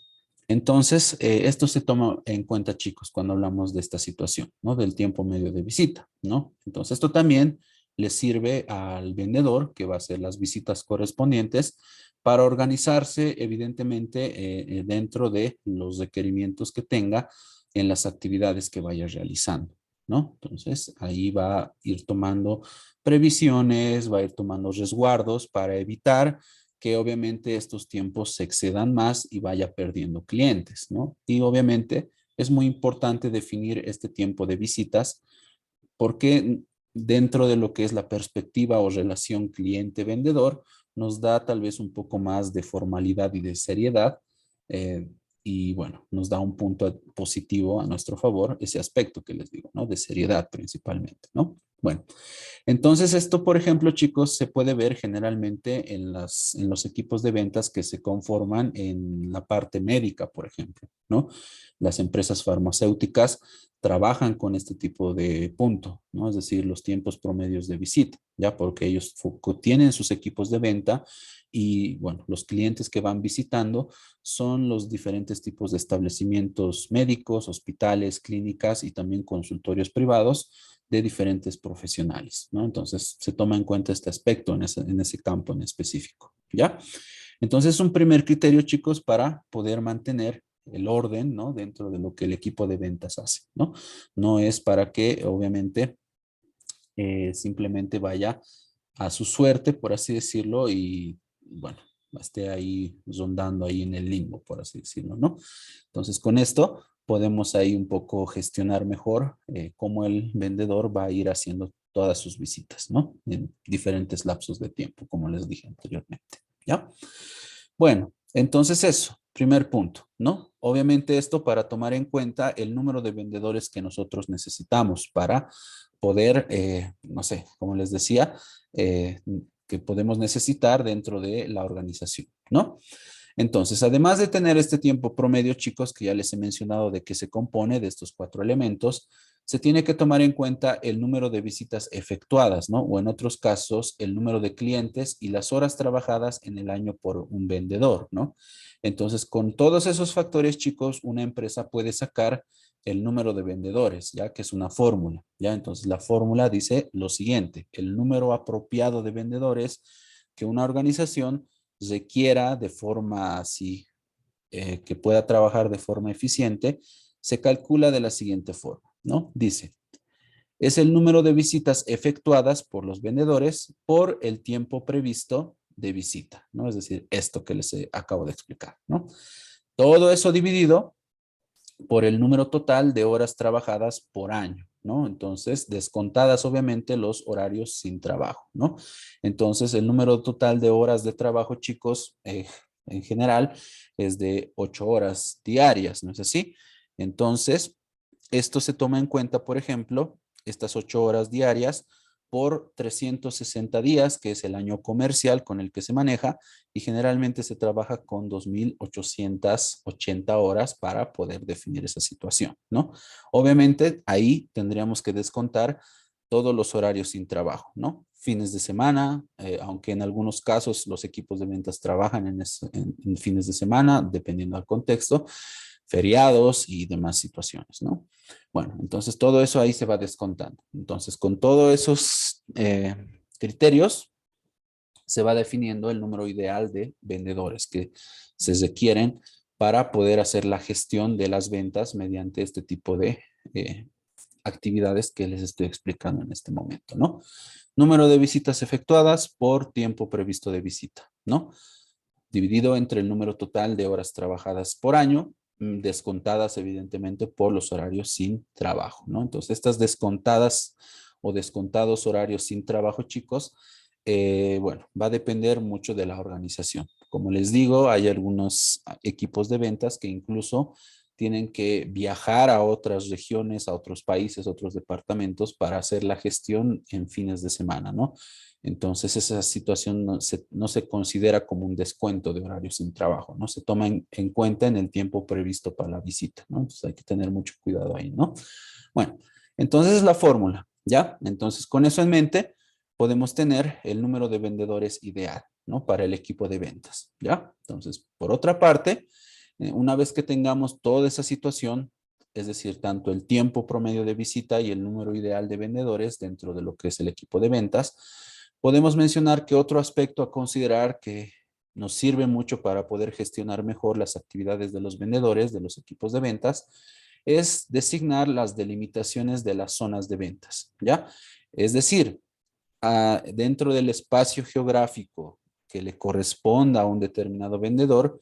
Entonces, esto se toma en cuenta, chicos, cuando hablamos de esta situación, ¿no? Del tiempo medio de visita, ¿no? Entonces, esto también le sirve al vendedor que va a hacer las visitas correspondientes para organizarse, evidentemente, dentro de los requerimientos que tenga en las actividades que vaya realizando, ¿no? Entonces, ahí va a ir tomando previsiones, va a ir tomando resguardos para evitar que obviamente estos tiempos se excedan más y vaya perdiendo clientes, ¿no? Y obviamente es muy importante definir este tiempo de visitas porque dentro de lo que es la perspectiva o relación cliente-vendedor, nos da tal vez un poco más de formalidad y de seriedad. eh, y bueno, nos da un punto positivo a nuestro favor, ese aspecto que les digo, ¿no? De seriedad principalmente, ¿no? Bueno, entonces esto, por ejemplo, chicos, se puede ver generalmente en los equipos de ventas que se conforman en la parte médica, por ejemplo, ¿no? Las empresas farmacéuticas trabajan con este tipo de punto, ¿no? Es decir, los tiempos promedios de visita, ¿ya? Porque ellos tienen sus equipos de venta y, bueno, los clientes que van visitando son los diferentes tipos de establecimientos médicos, hospitales, clínicas y también consultorios privados de diferentes profesionales, ¿no? Entonces, se toma en cuenta este aspecto en ese campo en específico, ¿ya? Entonces, un primer criterio, chicos, para poder mantener el orden, ¿no? Dentro de lo que el equipo de ventas hace, ¿no? No es para que, obviamente, simplemente vaya a su suerte, por así decirlo, y bueno, esté ahí rondando ahí en el limbo, por así decirlo, ¿no? Entonces, con esto podemos ahí un poco gestionar mejor cómo el vendedor va a ir haciendo todas sus visitas, ¿no? En diferentes lapsos de tiempo, como les dije anteriormente, ¿ya? Bueno, entonces eso, primer punto, ¿no? Obviamente esto para tomar en cuenta el número de vendedores que nosotros necesitamos para poder, no sé, como les decía, eh, que podemos necesitar dentro de la organización, ¿no? Entonces, además de tener este tiempo promedio, chicos, que ya les he mencionado de que se compone de estos cuatro elementos, se tiene que tomar en cuenta el número de visitas efectuadas, ¿no? O en otros casos, el número de clientes y las horas trabajadas en el año por un vendedor, ¿no? Entonces, con todos esos factores, chicos, una empresa puede sacar el número de vendedores, ya que es una fórmula, ¿ya? Entonces, la fórmula dice lo siguiente: el número apropiado de vendedores que una organización requiera de forma así, que pueda trabajar de forma eficiente, se calcula de la siguiente forma, ¿no? Dice, es el número de visitas efectuadas por los vendedores por el tiempo previsto de visita, ¿no? Es decir, esto que les acabo de explicar, ¿no? Todo eso dividido por el número total de horas trabajadas por año, ¿no? Entonces, descontadas obviamente los horarios sin trabajo, ¿no? Entonces, el número total de horas de trabajo, chicos, en general es de 8 horas diarias, ¿no es así? Entonces, esto se toma en cuenta, por ejemplo, estas 8 horas diarias por 360 días, que es el año comercial con el que se maneja, y generalmente se trabaja con 2.880 horas para poder definir esa situación, ¿no? Obviamente ahí tendríamos que descontar todos los horarios sin trabajo, ¿no? Fines de semana, aunque en algunos casos los equipos de ventas trabajan en fines de semana, dependiendo del contexto, feriados y demás situaciones, ¿no? Bueno, entonces todo eso ahí se va descontando. Entonces, con todos esos criterios, se va definiendo el número ideal de vendedores que se requieren para poder hacer la gestión de las ventas mediante este tipo de actividades que les estoy explicando en este momento, ¿no? Número de visitas efectuadas por tiempo previsto de visita, ¿no? Dividido entre el número total de horas trabajadas por año, descontadas evidentemente por los horarios sin trabajo, ¿no? Entonces, estas descontadas o descontados horarios sin trabajo, chicos, bueno, va a depender mucho de la organización. Como les digo, hay algunos equipos de ventas que incluso tienen que viajar a otras regiones, a otros países, a otros departamentos para hacer la gestión en fines de semana, ¿no? Entonces, esa situación no se considera como un descuento de horarios sin trabajo, ¿no? Se toma en cuenta en el tiempo previsto para la visita, ¿no? Entonces, hay que tener mucho cuidado ahí, ¿no? Bueno, entonces es la fórmula, ¿ya? Entonces, con eso en mente, podemos tener el número de vendedores ideal, ¿no? Para el equipo de ventas, ¿ya? Entonces, por otra parte, Una vez que tengamos toda esa situación, es decir, tanto el tiempo promedio de visita y el número ideal de vendedores dentro de lo que es el equipo de ventas, podemos mencionar que otro aspecto a considerar que nos sirve mucho para poder gestionar mejor las actividades de los vendedores, de los equipos de ventas, es designar las delimitaciones de las zonas de ventas, ¿ya? Es decir, dentro del espacio geográfico que le corresponda a un determinado vendedor,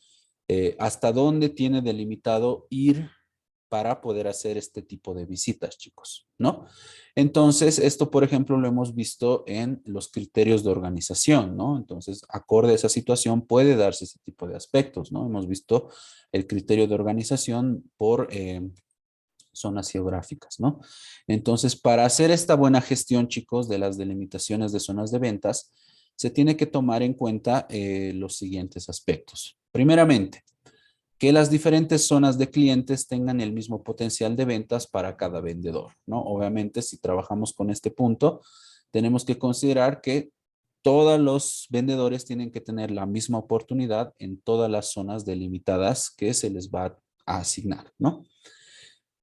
hasta dónde tiene delimitado ir para poder hacer este tipo de visitas, chicos, ¿no? Entonces, esto, por ejemplo, lo hemos visto en los criterios de organización, ¿no? Entonces, acorde a esa situación, puede darse ese tipo de aspectos, ¿no? Hemos visto el criterio de organización por zonas geográficas, ¿no? Entonces, para hacer esta buena gestión, chicos, de las delimitaciones de zonas de ventas, se tiene que tomar en cuenta los siguientes aspectos. Primeramente, que las diferentes zonas de clientes tengan el mismo potencial de ventas para cada vendedor, ¿no? Obviamente, si trabajamos con este punto, tenemos que considerar que todos los vendedores tienen que tener la misma oportunidad en todas las zonas delimitadas que se les va a asignar, ¿no?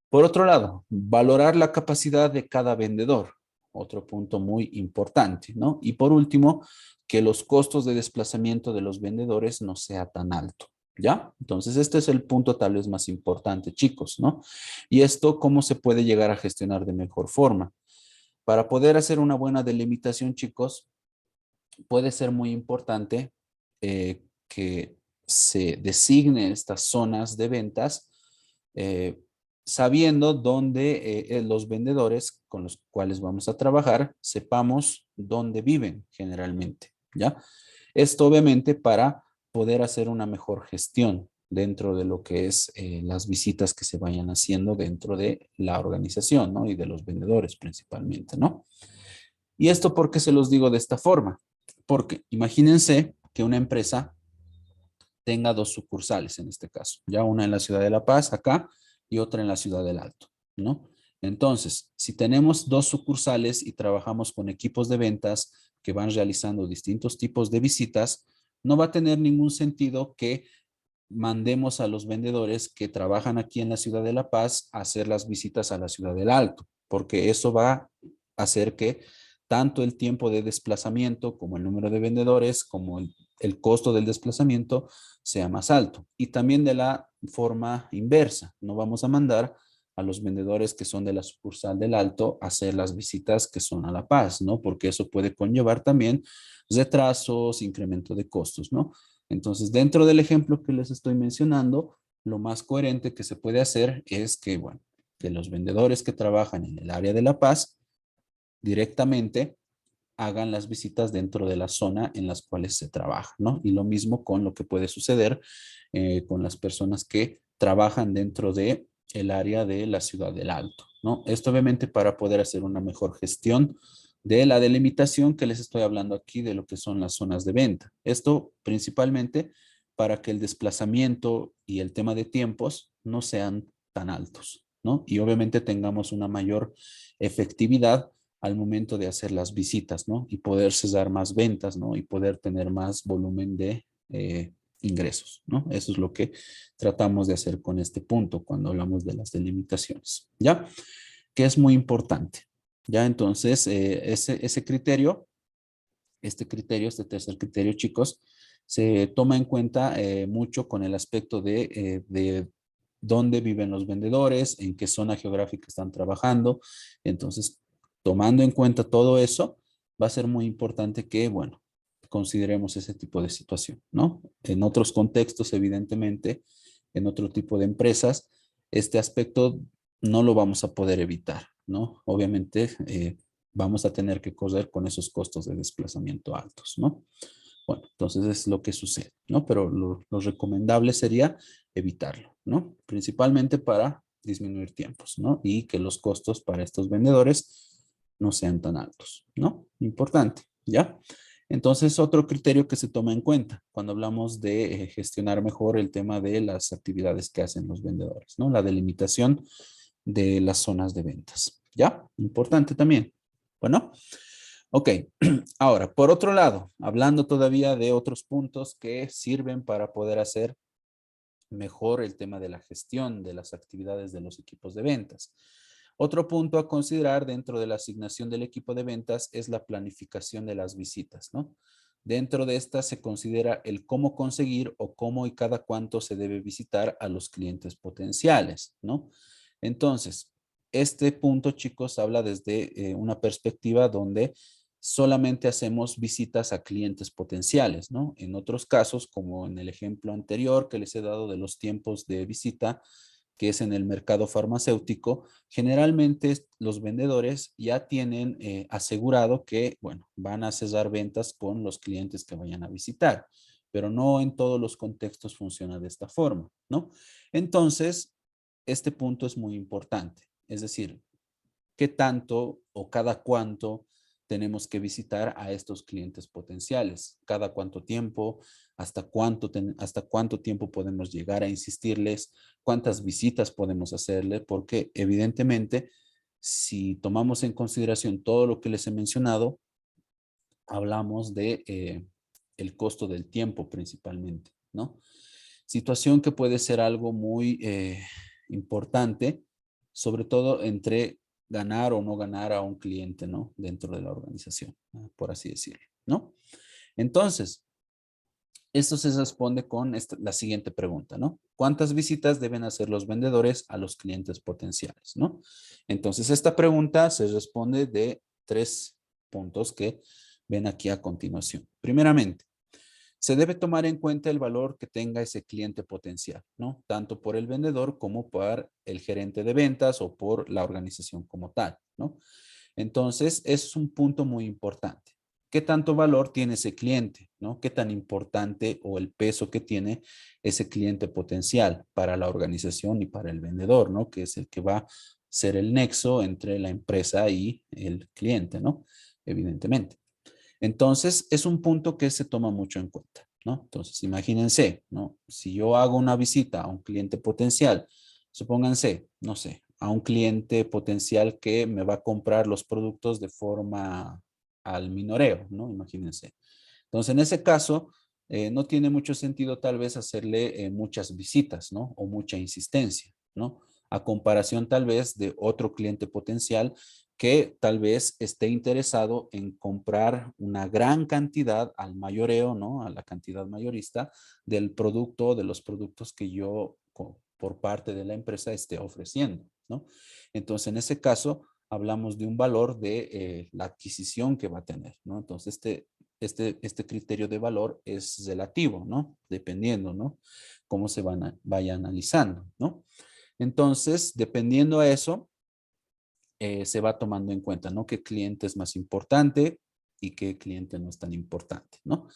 Por otro lado, valorar la capacidad de cada vendedor, otro punto muy importante, ¿no? Y por último, que los costos de desplazamiento de los vendedores no sea tan alto, ¿ya? Entonces, este es el punto tal vez más importante, chicos, ¿no? Y esto, ¿cómo se puede llegar a gestionar de mejor forma? Para poder hacer una buena delimitación, chicos, puede ser muy importante que se designe estas zonas de ventas eh, sabiendo dónde los vendedores con los cuales vamos a trabajar sepamos dónde viven generalmente, ¿ya? Esto obviamente para poder hacer una mejor gestión dentro de lo que es las visitas que se vayan haciendo dentro de la organización, ¿no? Y de los vendedores principalmente, ¿no? ¿Y esto por qué se los digo de esta forma? Porque imagínense que una empresa tenga dos sucursales en este caso, ya una en la ciudad de La Paz, acá, y otra en la ciudad del Alto, ¿no? Entonces, si tenemos dos sucursales y trabajamos con equipos de ventas que van realizando distintos tipos de visitas, no va a tener ningún sentido que mandemos a los vendedores que trabajan aquí en la ciudad de La Paz a hacer las visitas a la ciudad del Alto, porque eso va a hacer que tanto el tiempo de desplazamiento como el número de vendedores, como el costo del desplazamiento sea más alto. Y también de la forma inversa, no vamos a mandar a los vendedores que son de la sucursal del Alto a hacer las visitas que son a La Paz, ¿no? Porque eso puede conllevar también retrasos, incremento de costos, ¿no? Entonces, dentro del ejemplo que les estoy mencionando, lo más coherente que se puede hacer es que, bueno, que los vendedores que trabajan en el área de La Paz directamente hagan las visitas dentro de la zona en las cuales se trabaja, ¿no? Y lo mismo con lo que puede suceder con las personas que trabajan dentro de el área de la ciudad del Alto, ¿no? Esto obviamente para poder hacer una mejor gestión de la delimitación que les estoy hablando aquí de lo que son las zonas de venta. Esto principalmente para que el desplazamiento y el tema de tiempos no sean tan altos, ¿no? Y obviamente tengamos una mayor efectividad al momento de hacer las visitas, ¿no? Y poder cesar más ventas, ¿no? Y poder tener más volumen de ingresos, ¿no? Eso es lo que tratamos de hacer con este punto cuando hablamos de las delimitaciones, ¿ya? Que es muy importante, ¿ya? Entonces, ese criterio, este tercer criterio, chicos, se toma en cuenta mucho con el aspecto de dónde viven los vendedores, en qué zona geográfica están trabajando. Entonces, tomando en cuenta todo eso, va a ser muy importante que, bueno, consideremos ese tipo de situación, ¿no? En otros contextos, evidentemente, en otro tipo de empresas, este aspecto no lo vamos a poder evitar, ¿no? Obviamente, vamos a tener que correr con esos costos de desplazamiento altos, ¿no? Bueno, entonces es lo que sucede, ¿no? Pero lo recomendable sería evitarlo, ¿no? Principalmente para disminuir tiempos, ¿no? Y que los costos para estos vendedores no sean tan altos, ¿no? Importante, ¿ya? Entonces, otro criterio que se toma en cuenta cuando hablamos de gestionar mejor el tema de las actividades que hacen los vendedores, ¿no? La delimitación de las zonas de ventas, ¿ya? Importante también. Bueno, ok. Ahora, por otro lado, hablando todavía de otros puntos que sirven para poder hacer mejor el tema de la gestión de las actividades de los equipos de ventas. Otro punto a considerar dentro de la asignación del equipo de ventas es la planificación de las visitas, ¿no? Dentro de esta se considera el cómo conseguir o cómo y cada cuánto se debe visitar a los clientes potenciales, ¿no? Entonces, este punto, chicos, habla desde una perspectiva donde solamente hacemos visitas a clientes potenciales, ¿no? En otros casos, como en el ejemplo anterior que les he dado de los tiempos de visita, que es en el mercado farmacéutico, generalmente los vendedores ya tienen asegurado que, bueno, van a cesar ventas con los clientes que vayan a visitar, pero no en todos los contextos funciona de esta forma, ¿no? Entonces, este punto es muy importante, es decir, qué tanto o cada cuánto tenemos que visitar a estos clientes potenciales, cada cuánto tiempo, hasta cuánto tiempo podemos llegar a insistirles, cuántas visitas podemos hacerle, porque evidentemente, si tomamos en consideración todo lo que les he mencionado, hablamos de el costo del tiempo principalmente, ¿no? Situación que puede ser algo muy importante, sobre todo entre ganar o no ganar a un cliente, ¿no? Dentro de la organización, por así decirlo, ¿no? Entonces, esto se responde con la siguiente pregunta, ¿no? ¿Cuántas visitas deben hacer los vendedores a los clientes potenciales, ¿no? Entonces, esta pregunta se responde de 3 puntos que ven aquí a continuación. Primeramente, se debe tomar en cuenta el valor que tenga ese cliente potencial, ¿no? Tanto por el vendedor como por el gerente de ventas o por la organización como tal, ¿no? Entonces, es un punto muy importante. ¿Qué tanto valor tiene ese cliente, ¿no? ¿Qué tan importante o el peso que tiene ese cliente potencial para la organización y para el vendedor, ¿no? Que es el que va a ser el nexo entre la empresa y el cliente, ¿no? Evidentemente. Entonces, es un punto que se toma mucho en cuenta, ¿no? Entonces, imagínense, ¿no? Si yo hago una visita a un cliente potencial, supónganse, no sé, a un cliente potencial que me va a comprar los productos de forma al minoreo, ¿no? Imagínense. Entonces, en ese caso, no tiene mucho sentido tal vez hacerle muchas visitas, ¿no? O mucha insistencia, ¿no? A comparación tal vez de otro cliente potencial que tal vez esté interesado en comprar una gran cantidad al mayoreo, ¿no? A la cantidad mayorista del producto, de los productos que yo por parte de la empresa esté ofreciendo, ¿no? Entonces, en ese caso, hablamos de un valor de la adquisición que va a tener, ¿no? Entonces, este criterio de valor es relativo, ¿no? Dependiendo, ¿no? Cómo se vaya analizando, ¿no? Entonces, dependiendo a eso, se va tomando en cuenta, ¿no? ¿Qué cliente es más importante y qué cliente no es tan importante, ¿no?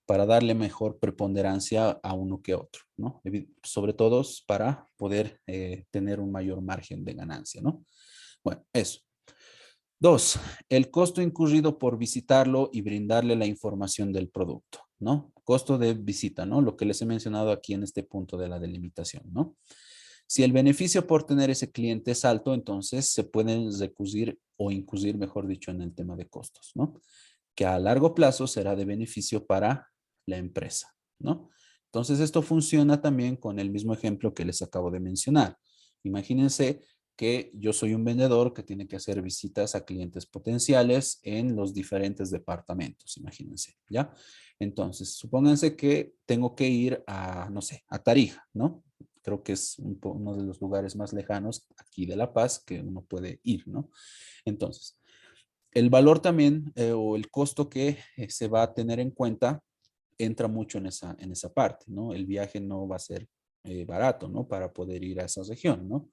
Para darle mejor preponderancia a uno que otro, ¿no? Sobre todo para poder tener un mayor margen de ganancia, ¿no? Bueno, eso. 2, el costo incurrido por visitarlo y brindarle la información del producto, ¿no? Costo de visita, ¿no? Lo que les he mencionado aquí en este punto de la delimitación, ¿no? Si el beneficio por tener ese cliente es alto, entonces se pueden recurrir o incurrir, mejor dicho, en el tema de costos, ¿no? Que a largo plazo será de beneficio para la empresa, ¿no? Entonces esto funciona también con el mismo ejemplo que les acabo de mencionar. Imagínense que yo soy un vendedor que tiene que hacer visitas a clientes potenciales en los diferentes departamentos, imagínense, ¿ya? Entonces, supónganse que tengo que ir a, no sé, a Tarija, ¿no? Creo que es uno de los lugares más lejanos aquí de La Paz que uno puede ir, ¿no? Entonces, el valor también o el costo que se va a tener en cuenta entra mucho en esa parte, ¿no? El viaje no va a ser barato, ¿no? Para poder ir a esa región, ¿no?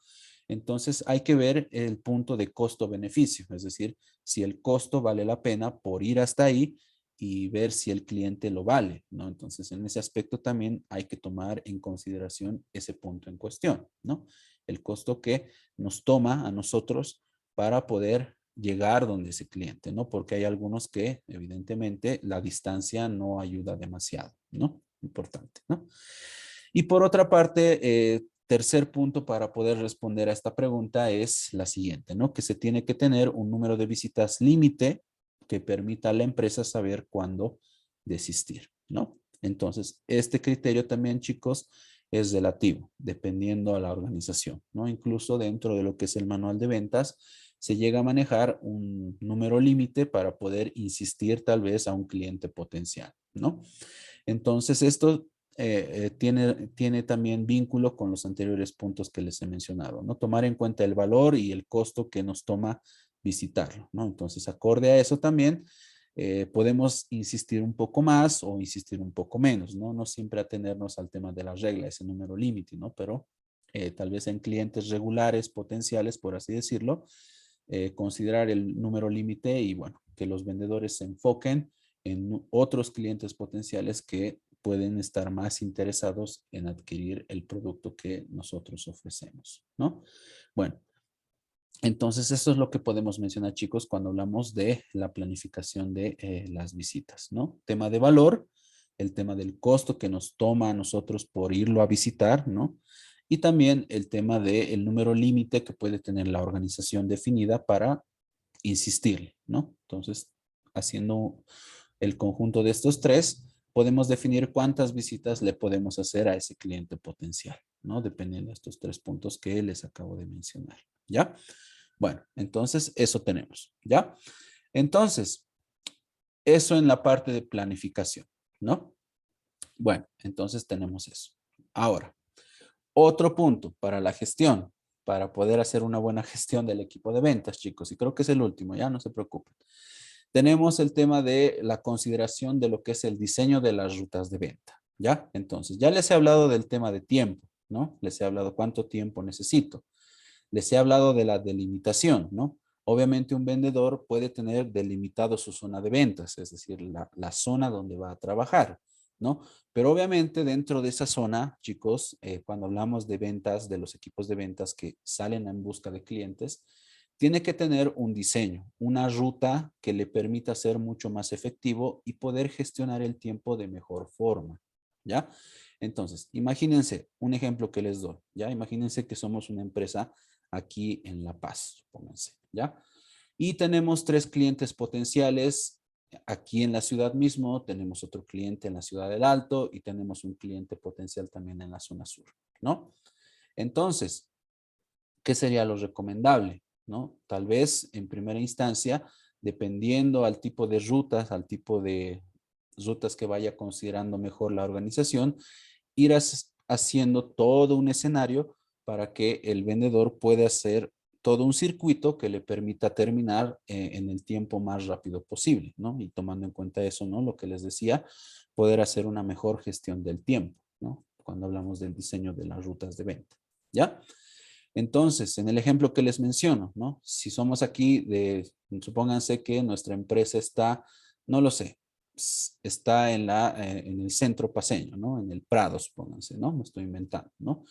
Entonces hay que ver el punto de costo-beneficio, es decir, si el costo vale la pena por ir hasta ahí y ver si el cliente lo vale, ¿no? Entonces en ese aspecto también hay que tomar en consideración ese punto en cuestión, ¿no? El costo que nos toma a nosotros para poder llegar donde ese cliente, ¿no? Porque hay algunos que evidentemente la distancia no ayuda demasiado, ¿no? Importante, ¿no? Y por otra parte, tercer punto para poder responder a esta pregunta es la siguiente, ¿no? Que se tiene que tener un número de visitas límite que permita a la empresa saber cuándo desistir, ¿no? Entonces, este criterio también, chicos, es relativo, dependiendo a la organización, ¿no? Incluso dentro de lo que es el manual de ventas, se llega a manejar un número límite para poder insistir tal vez a un cliente potencial, ¿no? Entonces, esto tiene también vínculo con los anteriores puntos que les he mencionado, ¿no? Tomar en cuenta el valor y el costo que nos toma visitarlo, ¿no? Entonces, acorde a eso también, podemos insistir un poco más o insistir un poco menos, ¿no? No siempre atenernos al tema de la regla, ese número límite, ¿no? Pero tal vez en clientes regulares, potenciales, por así decirlo, considerar el número límite y, bueno, que los vendedores se enfoquen en otros clientes potenciales que pueden estar más interesados en adquirir el producto que nosotros ofrecemos, ¿no? Bueno, entonces eso es lo que podemos mencionar, chicos, cuando hablamos de la planificación de las visitas, ¿no? Tema de valor, el tema del costo que nos toma a nosotros por irlo a visitar, ¿no? Y también el tema del número límite que puede tener la organización definida para insistirle, ¿no? Entonces, haciendo el conjunto de estos tres, podemos definir cuántas visitas le podemos hacer a ese cliente potencial, ¿no? Dependiendo de estos tres puntos que les acabo de mencionar, ¿ya? Bueno, entonces eso tenemos, ¿ya? Entonces, eso en la parte de planificación, ¿no? Bueno, entonces tenemos eso. Ahora, otro punto para la gestión, para poder hacer una buena gestión del equipo de ventas, chicos, y creo que es el último, ya no se preocupen. Tenemos el tema de la consideración de lo que es el diseño de las rutas de venta, ¿ya? Entonces, ya les he hablado del tema de tiempo, ¿no? Les he hablado cuánto tiempo necesito. Les he hablado de la delimitación, ¿no? Obviamente un vendedor puede tener delimitado su zona de ventas, es decir, la zona donde va a trabajar, ¿no? Pero obviamente dentro de esa zona, chicos, cuando hablamos de ventas, de los equipos de ventas que salen en busca de clientes, tiene que tener un diseño, una ruta que le permita ser mucho más efectivo y poder gestionar el tiempo de mejor forma, ¿ya? Entonces, imagínense un ejemplo que les doy, ¿ya? Imagínense que somos una empresa aquí en La Paz, supónganse, ¿ya? Y tenemos tres clientes potenciales aquí en la ciudad mismo, tenemos otro cliente en la ciudad del Alto y tenemos un cliente potencial también en la zona sur, ¿no? Entonces, ¿qué sería lo recomendable? ¿No? Tal vez en primera instancia, dependiendo al tipo de rutas, al tipo de rutas que vaya considerando mejor la organización, ir haciendo todo un escenario para que el vendedor pueda hacer todo un circuito que le permita terminar en el tiempo más rápido posible, ¿no? Y tomando en cuenta eso, ¿no? Lo que les decía, poder hacer una mejor gestión del tiempo, ¿no? Cuando hablamos del diseño de las rutas de venta, ¿ya? Entonces, en el ejemplo que les menciono, ¿no? Si somos aquí supónganse que nuestra empresa está, no lo sé, está en el centro paseño, ¿no? En el Prado, supónganse, ¿no? Me estoy inventando, ¿no?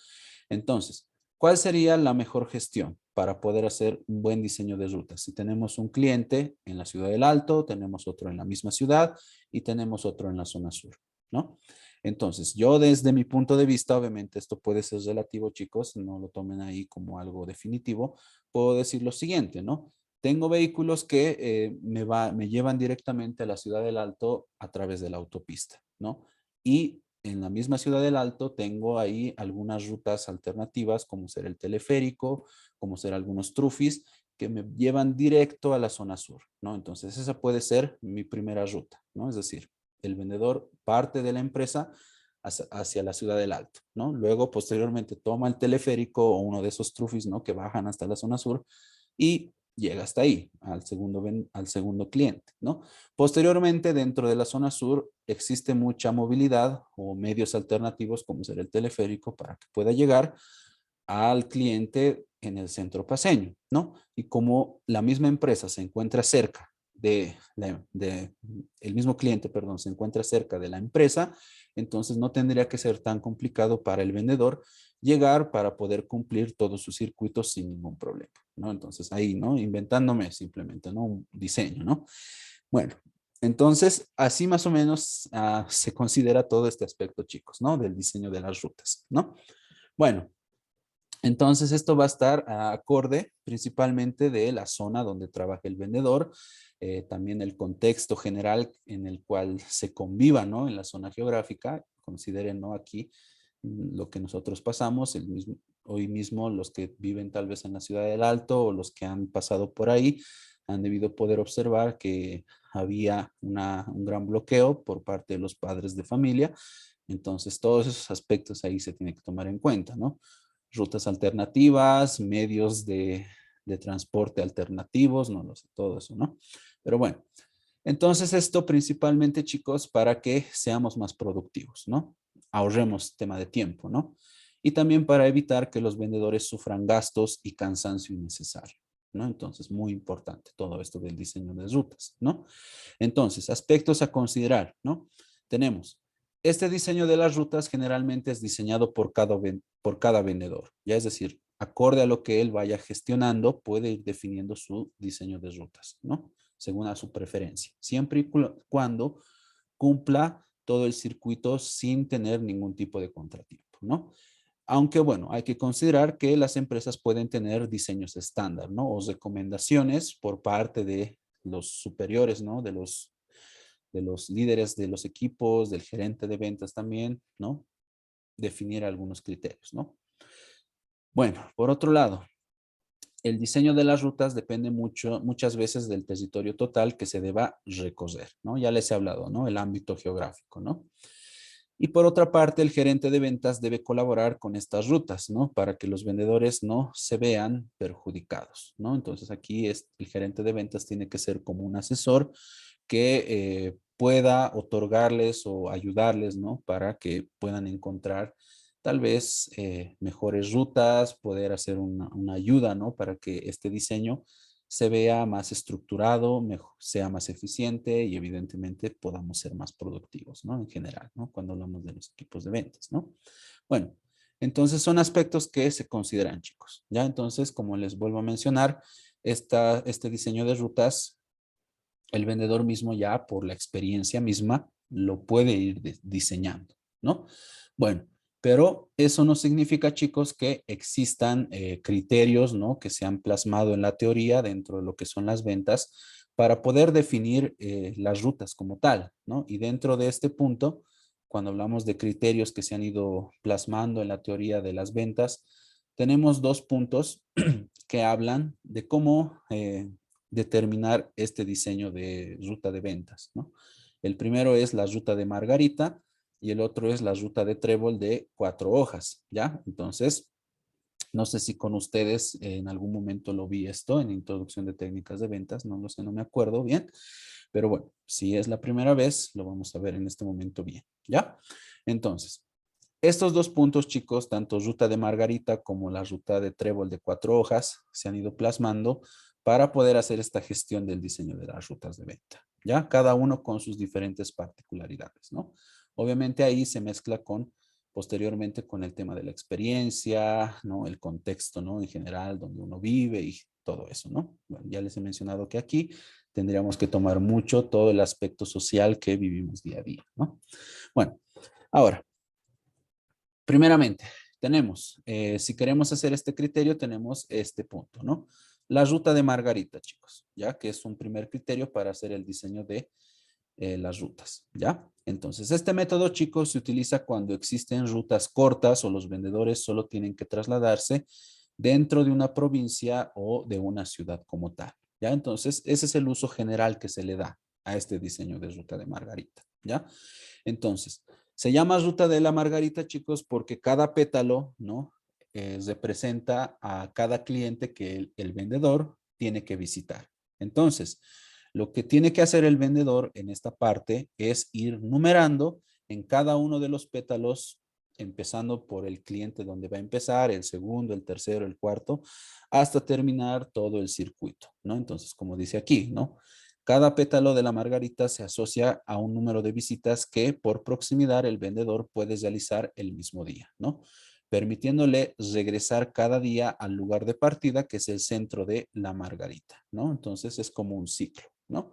Entonces, ¿cuál sería la mejor gestión para poder hacer un buen diseño de rutas? Si tenemos un cliente en la ciudad del Alto, tenemos otro en la misma ciudad y tenemos otro en la zona sur, ¿no? Entonces, yo desde mi punto de vista, obviamente esto puede ser relativo, chicos, no lo tomen ahí como algo definitivo, puedo decir lo siguiente, ¿no? Tengo vehículos que me llevan directamente a la ciudad del Alto a través de la autopista, ¿no? Y en la misma ciudad del Alto tengo ahí algunas rutas alternativas, como ser el teleférico, como ser algunos trufis, que me llevan directo a la zona sur, ¿no? Entonces, esa puede ser mi primera ruta, ¿no? Es decir, el vendedor parte de la empresa hacia la ciudad del Alto, ¿no? Luego, posteriormente, toma el teleférico o uno de esos trufis, ¿no? Que bajan hasta la zona sur y llega hasta ahí, al segundo cliente, ¿no? Posteriormente, dentro de la zona sur, existe mucha movilidad o medios alternativos, como ser el teleférico, para que pueda llegar al cliente en el centro paseño, ¿no? Y como la misma empresa se encuentra cerca el mismo cliente, perdón, se encuentra cerca de la empresa, entonces no tendría que ser tan complicado para el vendedor llegar para poder cumplir todos sus circuitos sin ningún problema, ¿no? Entonces ahí, ¿no? Inventándome simplemente, ¿no? Un diseño, ¿no? Bueno, entonces así más o menos se considera todo este aspecto, chicos, ¿no? Del diseño de las rutas, ¿no? Bueno, entonces esto va a estar acorde principalmente de la zona donde trabaja el vendedor, también el contexto general en el cual se conviva, ¿no? En la zona geográfica, consideren, ¿no? Aquí lo que nosotros pasamos, hoy mismo los que viven tal vez en la ciudad del Alto o los que han pasado por ahí han debido poder observar que había un gran bloqueo por parte de los padres de familia. Entonces, todos esos aspectos ahí se tienen que tomar en cuenta, ¿no? Rutas alternativas, medios de transporte alternativos, no lo sé, todo eso, ¿no? Pero bueno, entonces esto principalmente, chicos, para que seamos más productivos, ¿no? Ahorremos tema de tiempo, ¿no? Y también para evitar que los vendedores sufran gastos y cansancio innecesario, ¿no? Entonces, muy importante todo esto del diseño de rutas, ¿no? Entonces, aspectos a considerar, ¿no? Tenemos, este diseño de las rutas generalmente es diseñado por cada vendedor, ya es decir, acorde a lo que él vaya gestionando, puede ir definiendo su diseño de rutas, ¿no? Según a su preferencia, siempre y cuando cumpla todo el circuito sin tener ningún tipo de contratiempo, ¿no? Aunque bueno, hay que considerar que las empresas pueden tener diseños estándar, ¿no? O recomendaciones por parte de los superiores, ¿no? De los líderes de los equipos, del gerente de ventas también, ¿no? Definir algunos criterios, ¿no? Bueno, por otro lado, el diseño de las rutas depende muchas veces del territorio total que se deba recorrer, ¿no? Ya les he hablado, ¿no? El ámbito geográfico, ¿no? Y por otra parte, el gerente de ventas debe colaborar con estas rutas, ¿no? Para que los vendedores no se vean perjudicados, ¿no? Entonces aquí el gerente de ventas tiene que ser como un asesor que pueda otorgarles o ayudarles, ¿no? Para que puedan encontrar tal vez mejores rutas, poder hacer una ayuda, ¿no? Para que este diseño se vea más estructurado, sea más eficiente y evidentemente podamos ser más productivos, ¿no? En general, ¿no? Cuando hablamos de los equipos de ventas, ¿no? Bueno, entonces son aspectos que se consideran, chicos, ¿ya? Entonces, como les vuelvo a mencionar, este diseño de rutas, el vendedor mismo ya por la experiencia misma lo puede ir diseñando, ¿no? Bueno, pero eso no significa, chicos, que existan criterios, ¿no? Que se han plasmado en la teoría dentro de lo que son las ventas para poder definir las rutas como tal, ¿no? Y dentro de este punto, cuando hablamos de criterios que se han ido plasmando en la teoría de las ventas, tenemos dos puntos que hablan de cómo determinar este diseño de ruta de ventas, ¿no? El primero es la ruta de Margarita y el otro es la ruta de trébol de 4 hojas, ¿ya? Entonces, no sé si con ustedes en algún momento lo vi esto en introducción de técnicas de ventas, no lo sé, no me acuerdo bien, pero bueno, si es la primera vez, lo vamos a ver en este momento bien, ¿ya? Entonces, estos dos puntos, chicos, tanto ruta de Margarita como la ruta de trébol de 4 hojas, se han ido plasmando para poder hacer esta gestión del diseño de las rutas de venta, ¿ya? Cada uno con sus diferentes particularidades, ¿no? Obviamente ahí se mezcla posteriormente con el tema de la experiencia, ¿no? El contexto, ¿no? En general, donde uno vive y todo eso, ¿no? Bueno, ya les he mencionado que aquí tendríamos que tomar mucho todo el aspecto social que vivimos día a día, ¿no? Bueno, ahora, primeramente, si queremos hacer este criterio, tenemos este punto, ¿no? La ruta de Margarita, chicos, ¿ya? Que es un primer criterio para hacer el diseño de las rutas, ¿ya? Entonces, este método, chicos, se utiliza cuando existen rutas cortas o los vendedores solo tienen que trasladarse dentro de una provincia o de una ciudad como tal, ¿ya? Entonces, ese es el uso general que se le da a este diseño de ruta de Margarita, ¿ya? Entonces, se llama ruta de la Margarita, chicos, porque cada pétalo, ¿no? Representa a cada cliente que el vendedor tiene que visitar. Entonces, lo que tiene que hacer el vendedor en esta parte es ir numerando en cada uno de los pétalos, empezando por el cliente donde va a empezar, el segundo, el tercero, el cuarto, hasta terminar todo el circuito, ¿no? Entonces, como dice aquí, ¿no? Cada pétalo de la margarita se asocia a un número de visitas que por proximidad el vendedor puede realizar el mismo día, ¿no? Permitiéndole regresar cada día al lugar de partida, que es el centro de la margarita, ¿no? Entonces es como un ciclo, ¿no?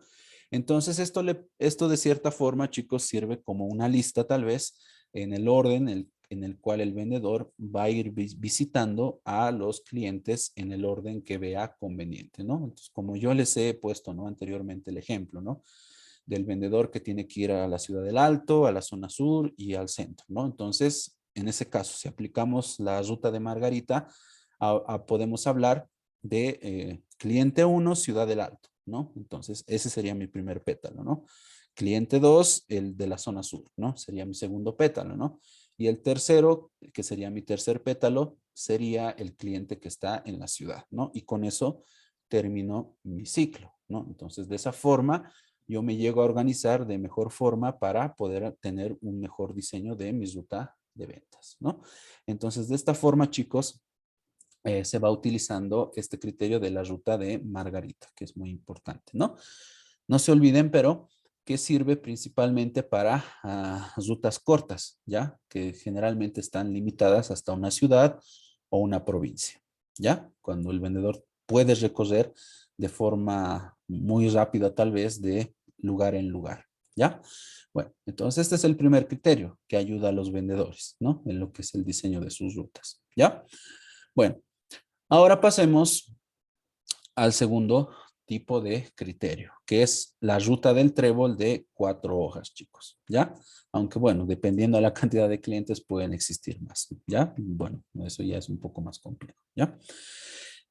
Entonces esto de cierta forma, chicos, sirve como una lista tal vez en el orden en el cual el vendedor va a ir visitando a los clientes en el orden que vea conveniente, ¿no? Entonces, como yo les he puesto, ¿no? Anteriormente el ejemplo, ¿no? Del vendedor que tiene que ir a la ciudad del Alto, a la zona sur y al centro, ¿no? Entonces, en ese caso, si aplicamos la ruta de Margarita, podemos hablar de cliente 1, Ciudad del Alto, ¿no? Entonces, ese sería mi primer pétalo, ¿no? Cliente 2, el de la zona sur, ¿no? Sería mi segundo pétalo, ¿no? Y el tercero, que sería mi tercer pétalo, sería el cliente que está en la ciudad, ¿no? Y con eso termino mi ciclo, ¿no? Entonces, de esa forma, yo me llego a organizar de mejor forma para poder tener un mejor diseño de mi ruta de ventas, ¿no? Entonces, de esta forma, chicos, se va utilizando este criterio de la ruta de Margarita, que es muy importante, ¿no? No se olviden, pero que sirve principalmente para rutas cortas, ¿ya? Que generalmente están limitadas hasta una ciudad o una provincia, ¿ya? Cuando el vendedor puede recorrer de forma muy rápida, tal vez, de lugar en lugar, ¿ya? Bueno, entonces este es el primer criterio que ayuda a los vendedores, ¿no? En lo que es el diseño de sus rutas, ¿ya? Bueno, ahora pasemos al segundo tipo de criterio, que es la ruta del trébol de 4 hojas, chicos, ¿ya? Aunque bueno, dependiendo de la cantidad de clientes pueden existir más, ¿ya? Bueno, eso ya es un poco más complejo, ¿ya?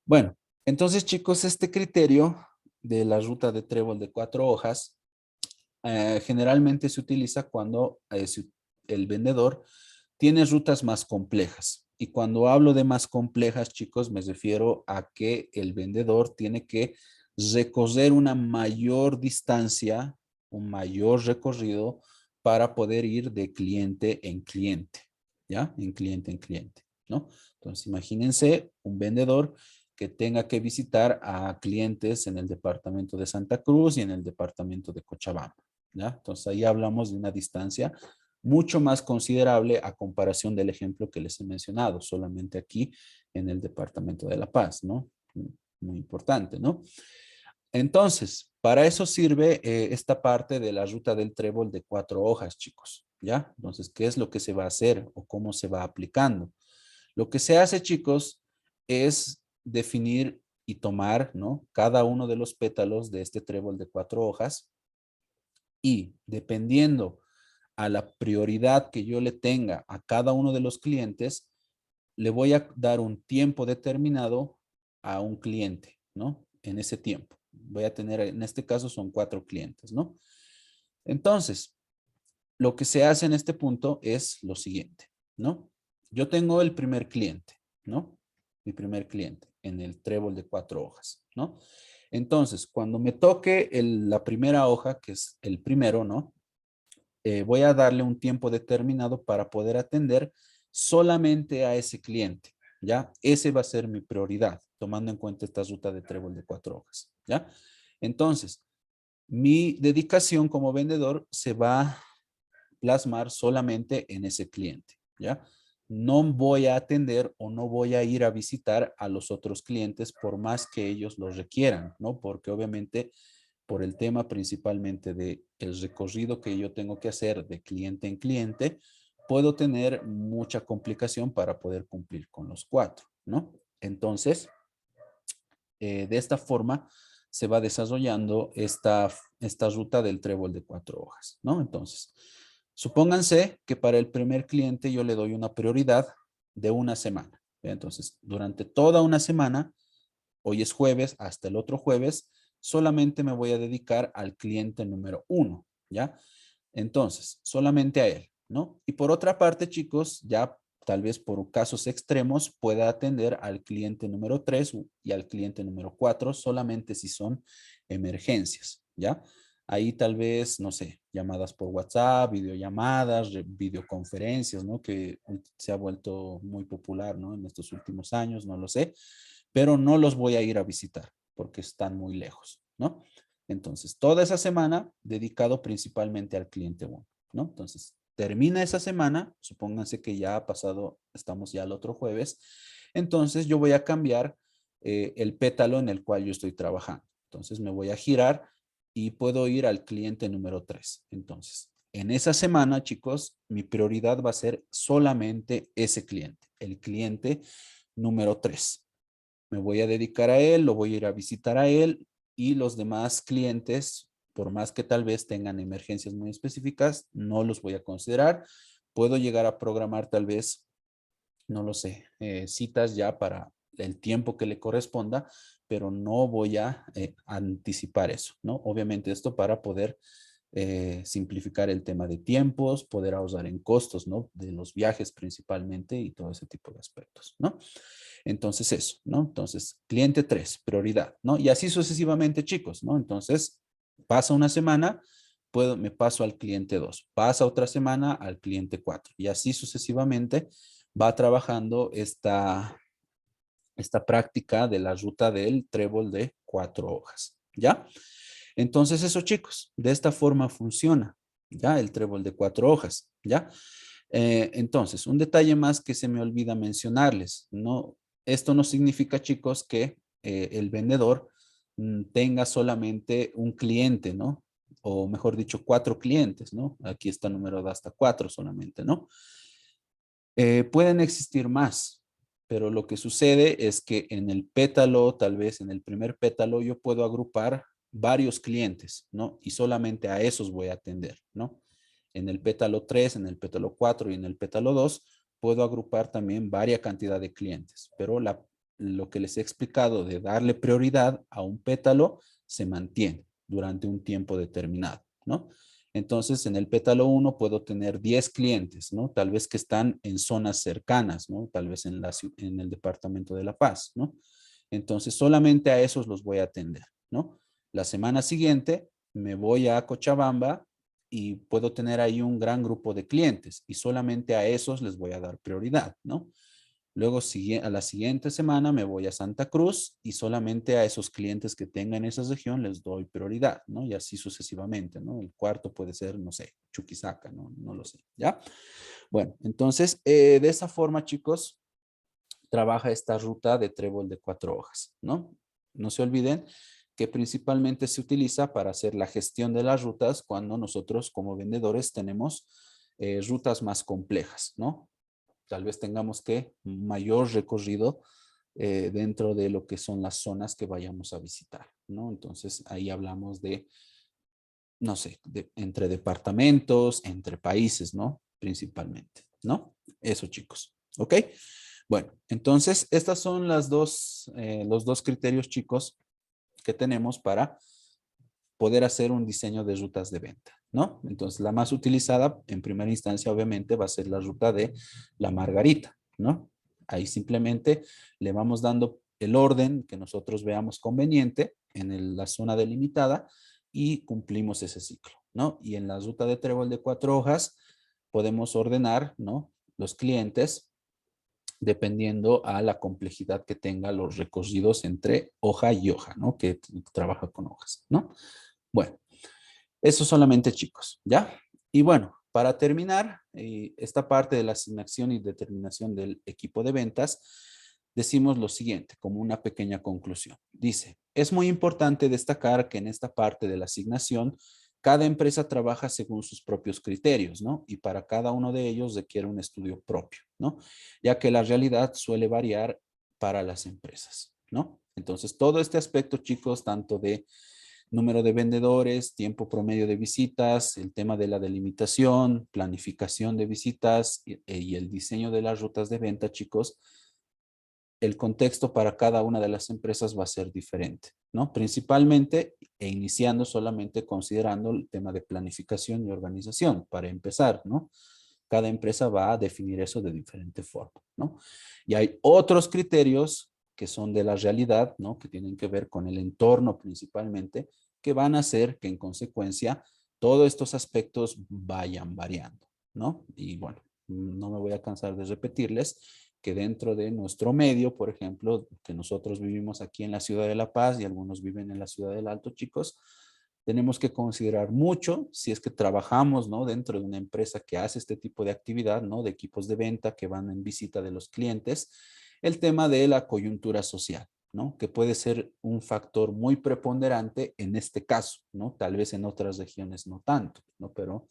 Bueno, entonces, chicos, este criterio de la ruta de trébol de 4 hojas generalmente se utiliza cuando el vendedor tiene rutas más complejas. Y cuando hablo de más complejas, chicos, me refiero a que el vendedor tiene que recorrer una mayor distancia, un mayor recorrido para poder ir de cliente en cliente, ¿ya? En cliente, ¿no? Entonces, imagínense un vendedor que tenga que visitar a clientes en el departamento de Santa Cruz y en el departamento de Cochabamba, ¿ya? Entonces, ahí hablamos de una distancia mucho más considerable a comparación del ejemplo que les he mencionado, solamente aquí en el departamento de La Paz, ¿no? Muy importante, ¿no? Entonces, para eso sirve esta parte de la ruta del trébol de 4 hojas, chicos, ¿ya? Entonces, ¿qué es lo que se va a hacer o cómo se va aplicando? Lo que se hace, chicos, es definir y tomar, ¿no? Cada uno de los pétalos de este trébol de 4 hojas y dependiendo a la prioridad que yo le tenga a cada uno de los clientes, le voy a dar un tiempo determinado a un cliente, ¿no? En ese tiempo. Voy a tener, en este caso son 4 clientes, ¿no? Entonces, lo que se hace en este punto es lo siguiente, ¿no? Yo tengo el primer cliente, ¿no? Mi primer cliente en el trébol de 4 hojas, ¿no? Entonces, cuando me toque la primera hoja, que es el primero, ¿no? Voy a darle un tiempo determinado para poder atender solamente a ese cliente, ¿ya? Ese va a ser mi prioridad, tomando en cuenta esta ruta de trébol de 4 hojas, ¿ya? Entonces, mi dedicación como vendedor se va a plasmar solamente en ese cliente, ¿ya? No voy a atender o no voy a ir a visitar a los otros clientes por más que ellos lo requieran, ¿no? Porque obviamente por el tema principalmente de el recorrido que yo tengo que hacer de cliente en cliente, puedo tener mucha complicación para poder cumplir con los 4, ¿no? Entonces, de esta forma se va desarrollando esta ruta del trébol de 4 hojas, ¿no? Entonces, supónganse que para el primer cliente yo le doy una prioridad de una semana. Entonces, durante toda una semana, hoy es jueves, hasta el otro jueves, solamente me voy a dedicar al cliente número 1, ¿ya? Entonces, solamente a él, ¿no? Y por otra parte, chicos, ya tal vez por casos extremos pueda atender al cliente número 3 y al cliente número 4 solamente si son emergencias, ¿ya? Ahí tal vez, no sé, llamadas por WhatsApp, videollamadas, videoconferencias, ¿no? Que se ha vuelto muy popular, ¿no? En estos últimos años, no lo sé, pero no los voy a ir a visitar porque están muy lejos, ¿no? Entonces, toda esa semana dedicado principalmente al cliente 1, ¿no? Entonces, termina esa semana, supónganse que ya ha pasado, estamos ya el otro jueves, entonces yo voy a cambiar el pétalo en el cual yo estoy trabajando. Entonces, me voy a girar y puedo ir al cliente número 3. Entonces, en esa semana, chicos, mi prioridad va a ser solamente ese cliente, el cliente número 3. Me voy a dedicar a él, lo voy a ir a visitar a él y los demás clientes, por más que tal vez tengan emergencias muy específicas, no los voy a considerar puedo llegar a programar tal vez, no lo sé, citas ya para el tiempo que le corresponda, pero no voy a anticipar eso, ¿no? Obviamente esto para poder simplificar el tema de tiempos, poder ahorrar en costos, ¿no? De los viajes principalmente y todo ese tipo de aspectos, ¿no? Entonces eso, ¿no? Entonces, cliente 3, prioridad, ¿no? Y así sucesivamente, chicos, ¿no? Entonces, pasa una semana, me paso al cliente 2, pasa otra semana al cliente 4 y así sucesivamente va trabajando esta práctica de la ruta del trébol de 4 hojas, ¿ya? Entonces eso, chicos, de esta forma funciona, ¿ya? El trébol de 4 hojas, ¿ya? Entonces, un detalle más que se me olvida mencionarles, ¿no? Esto no significa, chicos, que el vendedor tenga solamente un cliente, ¿no? O mejor dicho, 4 clientes, ¿no? Aquí está numerado hasta 4 solamente, ¿no? Pueden existir más, pero lo que sucede es que en el pétalo, tal vez en el primer pétalo, yo puedo agrupar varios clientes, ¿no? Y solamente a esos voy a atender, ¿no? En el pétalo 3, en el pétalo 4 y en el pétalo 2, puedo agrupar también varias cantidad de clientes, pero lo que les he explicado de darle prioridad a un pétalo se mantiene durante un tiempo determinado, ¿no? Entonces, en el pétalo 1 puedo tener 10 clientes, ¿no? Tal vez que están en zonas cercanas, ¿no? Tal vez en el departamento de La Paz, ¿no? Entonces, solamente a esos los voy a atender, ¿no? La semana siguiente me voy a Cochabamba y puedo tener ahí un gran grupo de clientes y solamente a esos les voy a dar prioridad, ¿no? Luego, a la siguiente semana me voy a Santa Cruz y solamente a esos clientes que tengan esa región les doy prioridad, ¿no? Y así sucesivamente, ¿no? El cuarto puede ser, no sé, Chuquisaca, ¿no? No lo sé, ¿ya? Bueno, entonces, de esa forma, chicos, trabaja esta ruta de trébol de 4 hojas, ¿no? No se olviden que principalmente se utiliza para hacer la gestión de las rutas cuando nosotros como vendedores tenemos rutas más complejas, ¿no? Tal vez tengamos que mayor recorrido dentro de lo que son las zonas que vayamos a visitar, ¿no? Entonces ahí hablamos de, no sé, entre departamentos, entre países, ¿no? Principalmente, ¿no? Eso, chicos, ¿ok? Bueno, entonces estas son los dos criterios, chicos, que tenemos para poder hacer un diseño de rutas de venta, ¿no? Entonces, la más utilizada en primera instancia, obviamente, va a ser la ruta de la Margarita, ¿no? Ahí simplemente le vamos dando el orden que nosotros veamos conveniente en la zona delimitada y cumplimos ese ciclo, ¿no? Y en la ruta de trébol de 4 hojas podemos ordenar, ¿no? Los clientes dependiendo a la complejidad que tenga los recorridos entre hoja y hoja, ¿no? Que trabaja con hojas, ¿no? Bueno, eso solamente, chicos, ¿ya? Y bueno, para terminar esta parte de la asignación y determinación del equipo de ventas, decimos lo siguiente, como una pequeña conclusión. Dice, es muy importante destacar que en esta parte de la asignación, cada empresa trabaja según sus propios criterios, ¿no? Y para cada uno de ellos requiere un estudio propio, ¿no? Ya que la realidad suele variar para las empresas, ¿no? Entonces, todo este aspecto, chicos, tanto de número de vendedores, tiempo promedio de visitas, el tema de la delimitación, planificación de visitas y el diseño de las rutas de venta, chicos, el contexto para cada una de las empresas va a ser diferente, ¿no? Principalmente e iniciando solamente considerando el tema de planificación y organización, para empezar, ¿no? Cada empresa va a definir eso de diferente forma, ¿no? Y hay otros criterios que son de la realidad, ¿no? Que tienen que ver con el entorno principalmente, que van a hacer que en consecuencia todos estos aspectos vayan variando, ¿no? Y bueno, no me voy a cansar de repetirles que dentro de nuestro medio, por ejemplo, que nosotros vivimos aquí en la ciudad de La Paz y algunos viven en la ciudad del Alto, chicos, tenemos que considerar mucho si es que trabajamos, ¿no? Dentro de una empresa que hace este tipo de actividad, ¿no? De equipos de venta que van en visita de los clientes, el tema de la coyuntura social, ¿no? Que puede ser un factor muy preponderante en este caso, ¿no? Tal vez en otras regiones no tanto, ¿no? Pero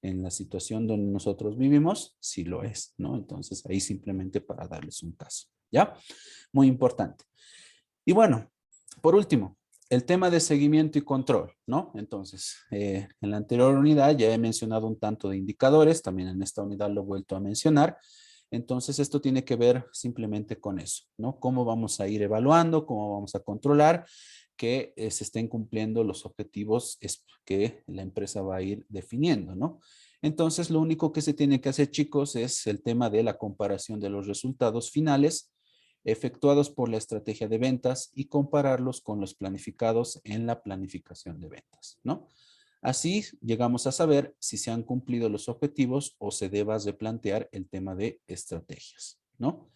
en la situación donde nosotros vivimos, sí lo es, ¿no? Entonces ahí simplemente para darles un caso, ¿ya? Muy importante. Y bueno, por último, el tema de seguimiento y control, ¿no? Entonces, en la anterior unidad ya he mencionado un tanto de indicadores, también en esta unidad lo he vuelto a mencionar. Entonces, esto tiene que ver simplemente con eso, ¿no? Cómo vamos a ir evaluando, cómo vamos a controlar que se estén cumpliendo los objetivos que la empresa va a ir definiendo, ¿no? Entonces, lo único que se tiene que hacer, chicos, es el tema de la comparación de los resultados finales efectuados por la estrategia de ventas y compararlos con los planificados en la planificación de ventas, ¿no? Así llegamos a saber si se han cumplido los objetivos o se deba replantear el tema de estrategias, ¿no?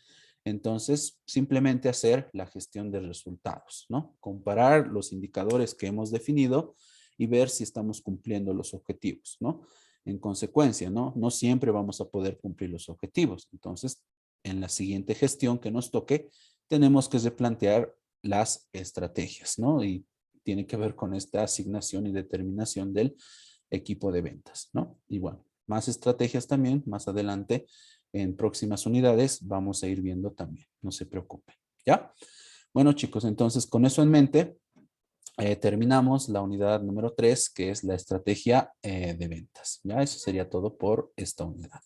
Entonces, simplemente hacer la gestión de resultados, ¿no? Comparar los indicadores que hemos definido y ver si estamos cumpliendo los objetivos, ¿no? En consecuencia, ¿no? No siempre vamos a poder cumplir los objetivos. Entonces, en la siguiente gestión que nos toque, tenemos que replantear las estrategias, ¿no? Y tiene que ver con esta asignación y determinación del equipo de ventas, ¿no? Y bueno, más estrategias también, más adelante, en próximas unidades, vamos a ir viendo también, no se preocupen, ¿ya? Bueno, chicos, entonces con eso en mente, terminamos la unidad número 3, que es la estrategia de ventas, ¿ya? Eso sería todo por esta unidad.